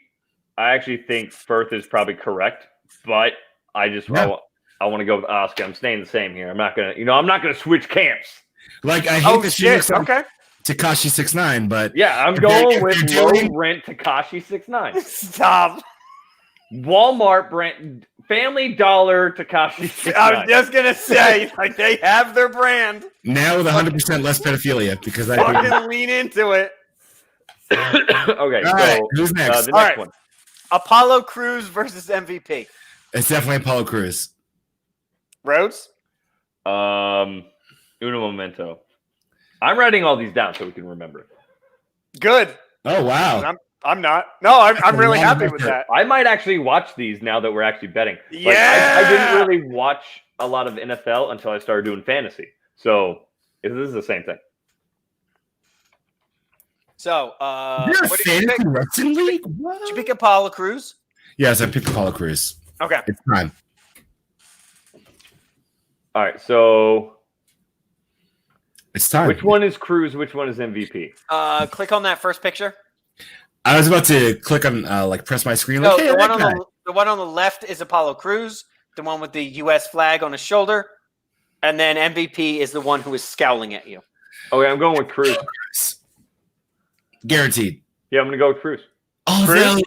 I actually think Firth is probably correct, but I just Yeah. I want to go with Asuka. I'm staying the same here. I'm not gonna switch camps. Like I hate Oh that she shit! looks like Okay. Takashi 6ix9ine, but Yeah, I'm If going they're with doing- low rent Takashi 6ix9ine. Stop. Walmart brand, Family Dollar Takashi 6ix9ine. I was just gonna say, like they have their brand. now with 100% less pedophilia because I. Fucking lean into it. Okay, All right, so who's next? the All next right. one. Apollo Crews versus MVP. It's definitely Apollo Crews. Rhodes. Uno momento. I'm writing all these down so we can remember. Good. Oh wow! I'm not. No, I'm really happy with that. I might actually watch these now that we're actually betting. Like, Yeah. I didn't really watch a lot of NFL until I started doing fantasy. So this is the same thing. So, You're a what did you pick? fantasy wrestling league? Did What? you pick Apollo Crews? Yes, I picked Apollo Crews. Okay. It's time. All right. So It's time. which one is Cruz? Which one is MVP? Click on that first picture. I was about to click on press my screen. No, Like, hey, the that one guy. the one on the left is Apollo Crews, the one with the U.S. flag on his shoulder, and then MVP is the one who is scowling at you. Okay, I'm going with Cruz. Guaranteed. Yeah, I'm gonna go with Cruz. Although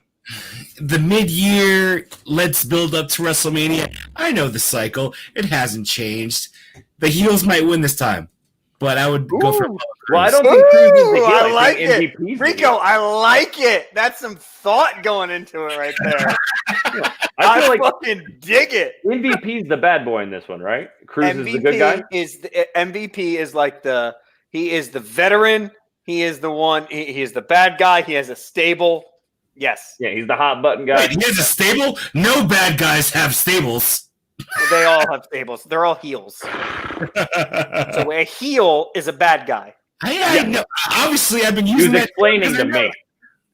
the mid-year, let's build up to WrestleMania. I know the cycle; it hasn't changed. The heels might win this time, but I would go for Apollo Crews. Well, I don't think Cruz is the heel. I like think it. MVP's the Rico, heel. I like it. That's some thought going into it right there. I feel like fucking dig it. MVP's the bad boy in this one, right? Cruz is the good guy. MVP is like he is the veteran. He is the one. He is the bad guy. He has a stable. Yes, Yeah, he's the hot button guy. Wait, he has a stable? No bad guys have stables. they all have stables. They're all heels. So a heel is a bad guy. I know. Obviously, I've been He using was that. explaining to me.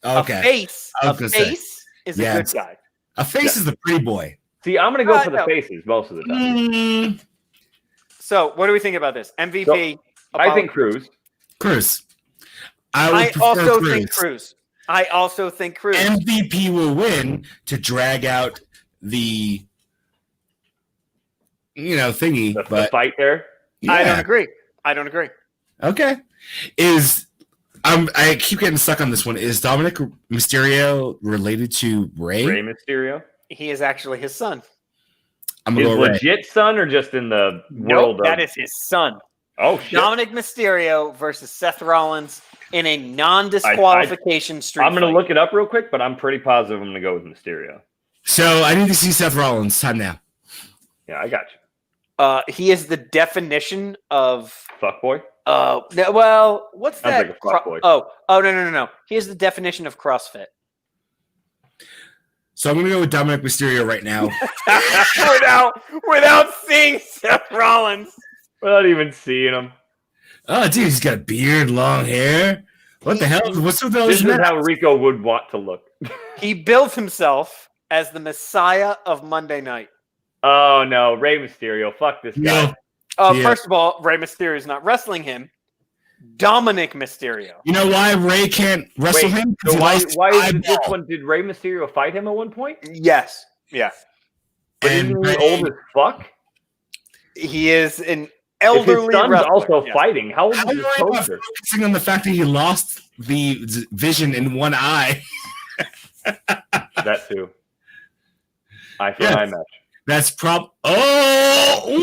Okay. A face. I A was gonna say. face is Yeah, a good it's- guy. A face is the pretty boy. See, I'm gonna go for the no. faces most of the time. Mm, So what do we think about this? MVP. I think Cruz. Cruz. I would I prefer also Cruz. think Cruz. I also think Cruz. MVP will win to drag out the thingy, The but fight there. I don't yeah. agree. I don't agree. Okay. I keep getting stuck on this one. Is Dominic Mysterio related to Ray? Rey Mysterio. He is actually his son. I'm His gonna go Ray. legit son, or just in the world Nope, that of? is his son. Oh shit! Dominic Mysterio versus Seth Rollins in a non-disqualification street I'm gonna fight. look it up real quick, but I'm pretty positive I'm gonna go with Mysterio. So I need to see Seth Rollins. Time now. Yeah, I got you. He is the definition of. Fuckboy. Well, what's Sounds that? like a fuckboy. Oh, no. He is the definition of CrossFit. So I'm gonna go with Dominic Mysterio right now. without seeing Seth Rollins. Without even seeing him. Oh, dude, he's got a beard, long hair. What the hell? What's with all This this? is how Rico would want to look. He built himself as the Messiah of Monday Night. Oh no, Rey Mysterio. Fuck this guy. No. Yeah. First of all, Rey Mysterio is not wrestling him. Dominic Mysterio. You know why Ray can't wrestle Wait, him? 'Cause so he why lost is it eyeball. this one? Did Rey Mysterio fight him at one point? Yes. Yeah. But And isn't he Rey- old as fuck? He is an If his elderly son's wrestler. also Yes. fighting. How old How is are his you not poster? focusing on the fact that he lost the vision in one eye? That too. Eye for Yes. eye match. That's Oh!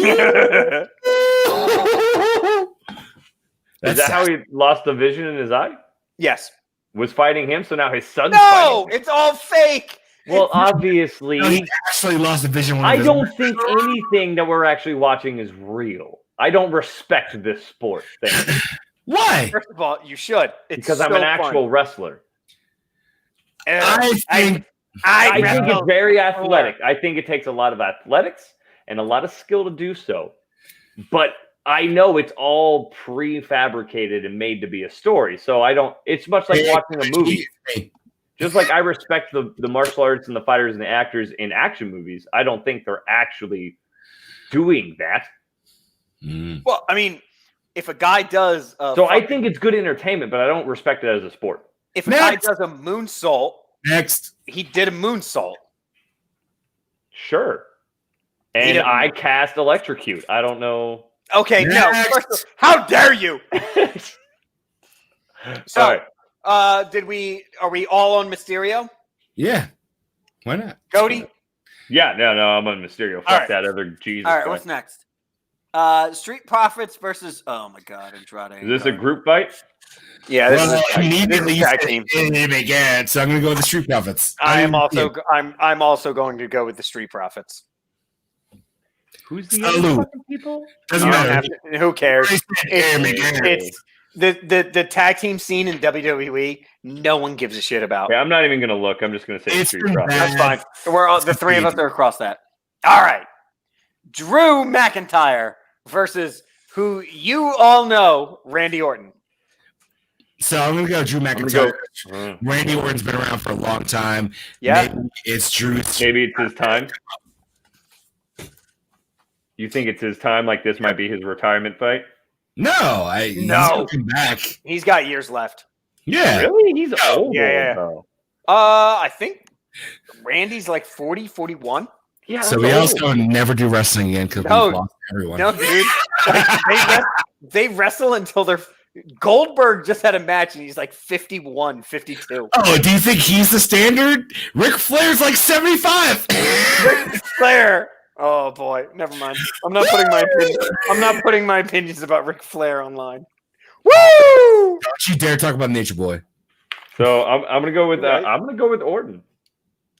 Is that how he lost the vision in his eye? Yes. was fighting him, so now his son's No, fighting him. it's all fake. Well, obviously, No, he actually lost a vision. I don't think anything that we're actually watching is real. I don't respect this sport thing. Why? First of all, you should. It's Because I'm so an actual fun. wrestler. I think I think it's very wrestle athletic. I think it takes a lot of athletics and a lot of skill to do so. But I know it's all prefabricated and made to be a story. So I don't. It's much like watching a movie. Just like I respect the martial arts and the fighters and the actors in action movies, I don't think they're actually doing that. Well, I mean, if a guy does, I think it's good entertainment, but I don't respect it as a sport. If a guy does a moonsault, he did a moonsault. Sure. And I cast electrocute. I don't know. Okay, Next. no. How dare you? So, All right. are we all on Mysterio? Yeah. Why not? Cody? Yeah, no, I'm on Mysterio. Fuck right. that other Jesus All right, Christ. what's next? Street Profits versus, oh my God, Andrade. Is this a group fight? Yeah, this is immediately a tag team. Again, so I'm going to go with the Street Profits. I'm also going to go with the Street Profits. Who's the other fucking people? Doesn't matter. Who cares? It's The tag team scene in WWE. No one gives a shit about. Yeah, I'm not even going to look. I'm just going to say It's Street Profits. That's fine. The three of us are across that. All right. Drew McIntyre versus who you all know, Randy Orton. So I'm going to go Drew McIntyre. Randy Orton's been around for a long time. Yeah. Maybe it's Drew's. Maybe it's his time. You think it's his time? Like this might be his retirement fight? No. He's looking back. He's got years left. Yeah. Really? He's old. Yeah. Though. I think Randy's like 40, 41. Yeah. So we also never do wrestling again because we've lost everyone. No, dude. They wrestle until they're. Goldberg just had a match and he's like 51, 52. Oh, do you think he's the standard? Ric Flair's like 75. Ric Flair. Oh boy, never mind. I'm not putting my opinions about Ric Flair online. Woo! Don't you dare talk about Nature Boy. So I'm gonna go with Orton.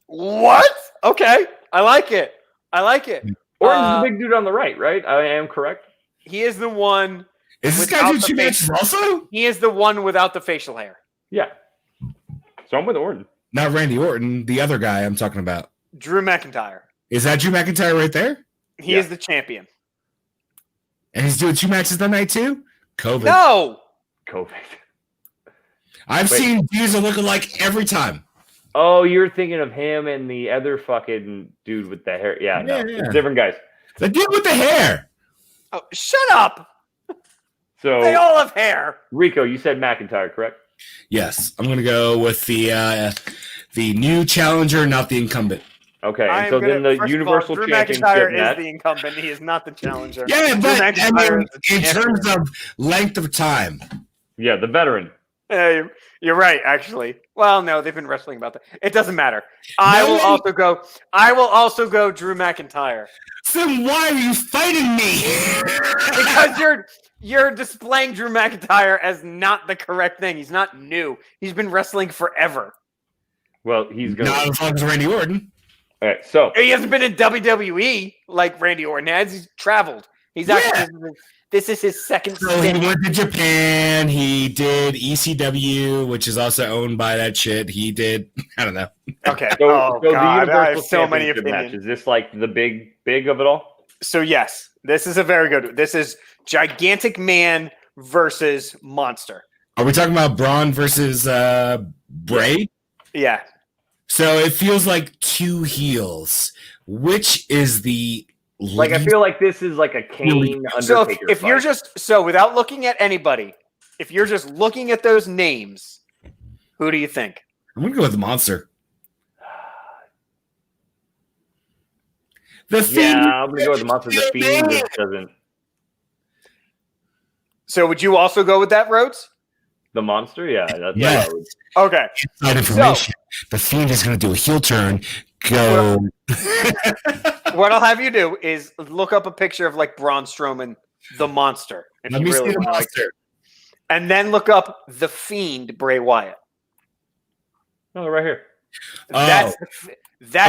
What? Okay, I like it. Orton's the big dude on the right? I am correct. He is the one. Is this guy doing 2 matches also? He is the one without the facial hair. Yeah. So I'm with Orton. Not Randy Orton, the other guy I'm talking about. Drew McIntyre. Is that Drew McIntyre right there? He is the champion. And he's doing 2 matches that night too? COVID. No. COVID. I've seen dudes that look alike every time. Oh, you're thinking of him and the other fucking dude with the hair. Yeah. It's different guys. The dude with the hair. Oh, shut up. So they all have hair. Rico, you said McIntyre, correct? Yes. I'm gonna go with the new challenger, not the incumbent. Okay, and so then the Universal Drew Championship McIntyre match. is the incumbent. He is not the challenger. Yeah, but I mean, in terms of length of time. Yeah, the veteran. You're right, actually. Well, no, they've been wrestling about that. It doesn't matter. I will also go Drew McIntyre. Then why are you fighting me? Because you're displaying Drew McIntyre as not the correct thing. He's not new. He's been wrestling forever. Well, he's going not as long as Randy Orton. All right, so he hasn't been in WWE like Randy Orton has. He's traveled. He's actually this is his second. So he went to Japan. He did ECW, which is also owned by that shit. He did. I don't know. Okay. So the Universal I have so many Championship opinions. match. Is this like the big of it all? So yes, this is a very good. This is Gigantic Man versus Monster. Are we talking about Braun versus Bray? Yeah. So it feels like 2 heels. Which is the like? I feel like this is like a Kane Undertaker. So if you're just without looking at anybody, if you're just looking at those names, who do you think? I'm gonna go with the Monster. The Fiend. I'm gonna go with the Monster. The Fiend just doesn't. So would you also go with that, Rhodes? The Monster, yeah. Okay. Inside information. The Fiend is going to do a heel turn. Go. What I'll have you do is look up a picture of like Braun Strowman, the Monster. Let me see the Monster. And then look up the Fiend, Bray Wyatt. No, they're right here. That's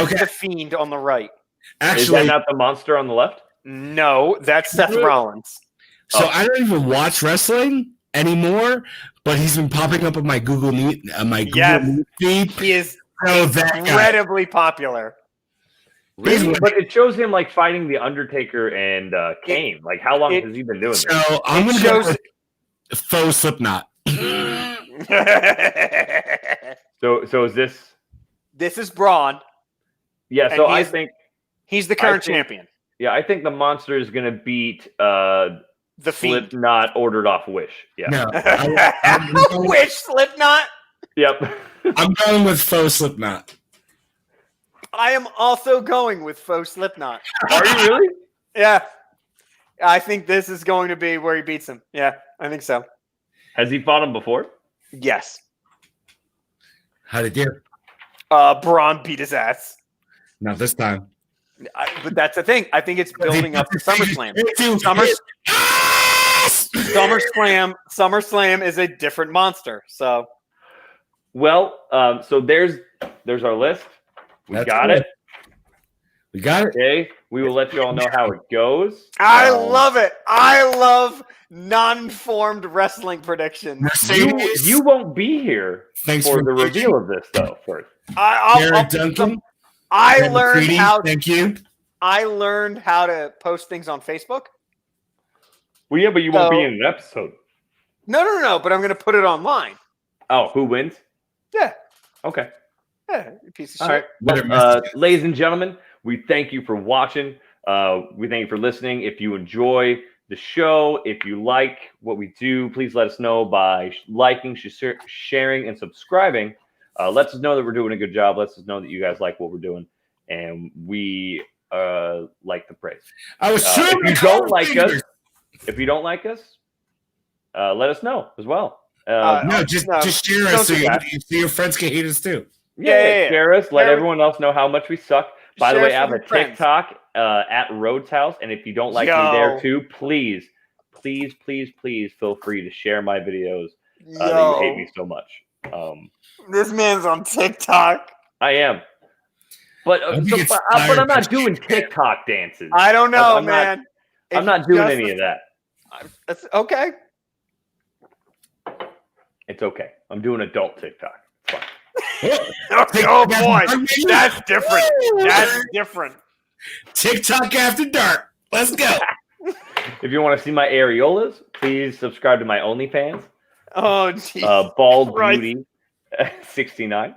Okay. the Fiend on the right. Is that Actually, not the monster on the left? No, that's Seth Rollins. so I don't even watch wrestling anymore, but he's been popping up on my Google Meet, Yes. Meet feed. He is Oh, that guy. incredibly popular. Really? But it shows him like fighting the Undertaker and Kane. Like, how long has he been doing this? So I'm gonna go with faux Slipknot. So is this? This is Braun. Yeah. And So I think he's the current champion. Yeah, I think the monster is gonna beat The Fiend. Slipknot ordered off Wish. Yeah. No, Wish Slipknot. Yep. I'm going with faux Slipknot. I am also going with faux Slipknot. Are you really? Yeah. I think this is going to be where he beats him. Yeah, I think so. Has he fought him before? Yes. How'd it do? Braun beat his ass. Not this time. But that's the thing. I think it's building up to SummerSlam. SummerSlam is a different monster. So, well, so there's our list. We got it. We got it. Okay, we will let you all know how it goes. I love it. I love non-formed wrestling predictions. You won't be here for the reveal of this, though. First, Duncan. I learned how. Thank you. I learned how to post things on Facebook. Well, yeah, but you won't be in an episode. No. But I'm going to put it online. Oh, who wins? Yeah. Okay. Yeah, you piece of All shit. right. Well, ladies and gentlemen, we thank you for watching. We thank you for listening. If you enjoy the show, if you like what we do, please let us know by liking, sharing, and subscribing. Lets us know that we're doing a good job. Lets us know that you guys like what we're doing, and we like the praise. I was sure. If you don't like us, let us know as well. Just share us so your friends can hate us too. Yeah. Share us. Let everyone else know how much we suck. By the way, I have a TikTok at Rhodes House, and if you don't like me there too, please feel free to share my videos that you hate me so much. This man's on TikTok. I am, but I'm not doing TikTok dances. I don't know, man. I'm not doing any of that. That's okay. It's okay. I'm doing adult TikTok. It's fine. Oh boy, that's different. That's different. TikTok after dark. Let's go. If you want to see my areolas, please subscribe to my OnlyFans. Oh, geez. Bald Beauty 69.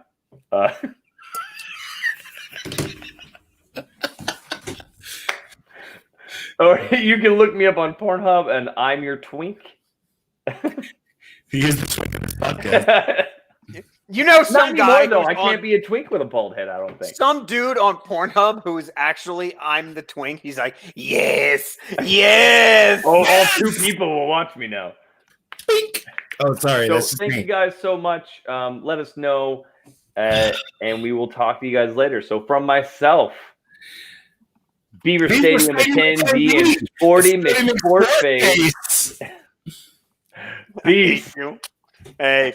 Or you can look me up on Pornhub, and I'm your twink. He is the twink of this podcast. You know, some guy though. I can't be a twink with a bald head. I don't think. Some dude on Pornhub who is actually I'm the twink. He's like, yes. Oh, all two people will watch me now. Twink. Oh, sorry. So thank you guys so much. Let us know, and we will talk to you guys later. So from myself, Beaver Stadium attendee and Sporty McSportface. Peace. Hey.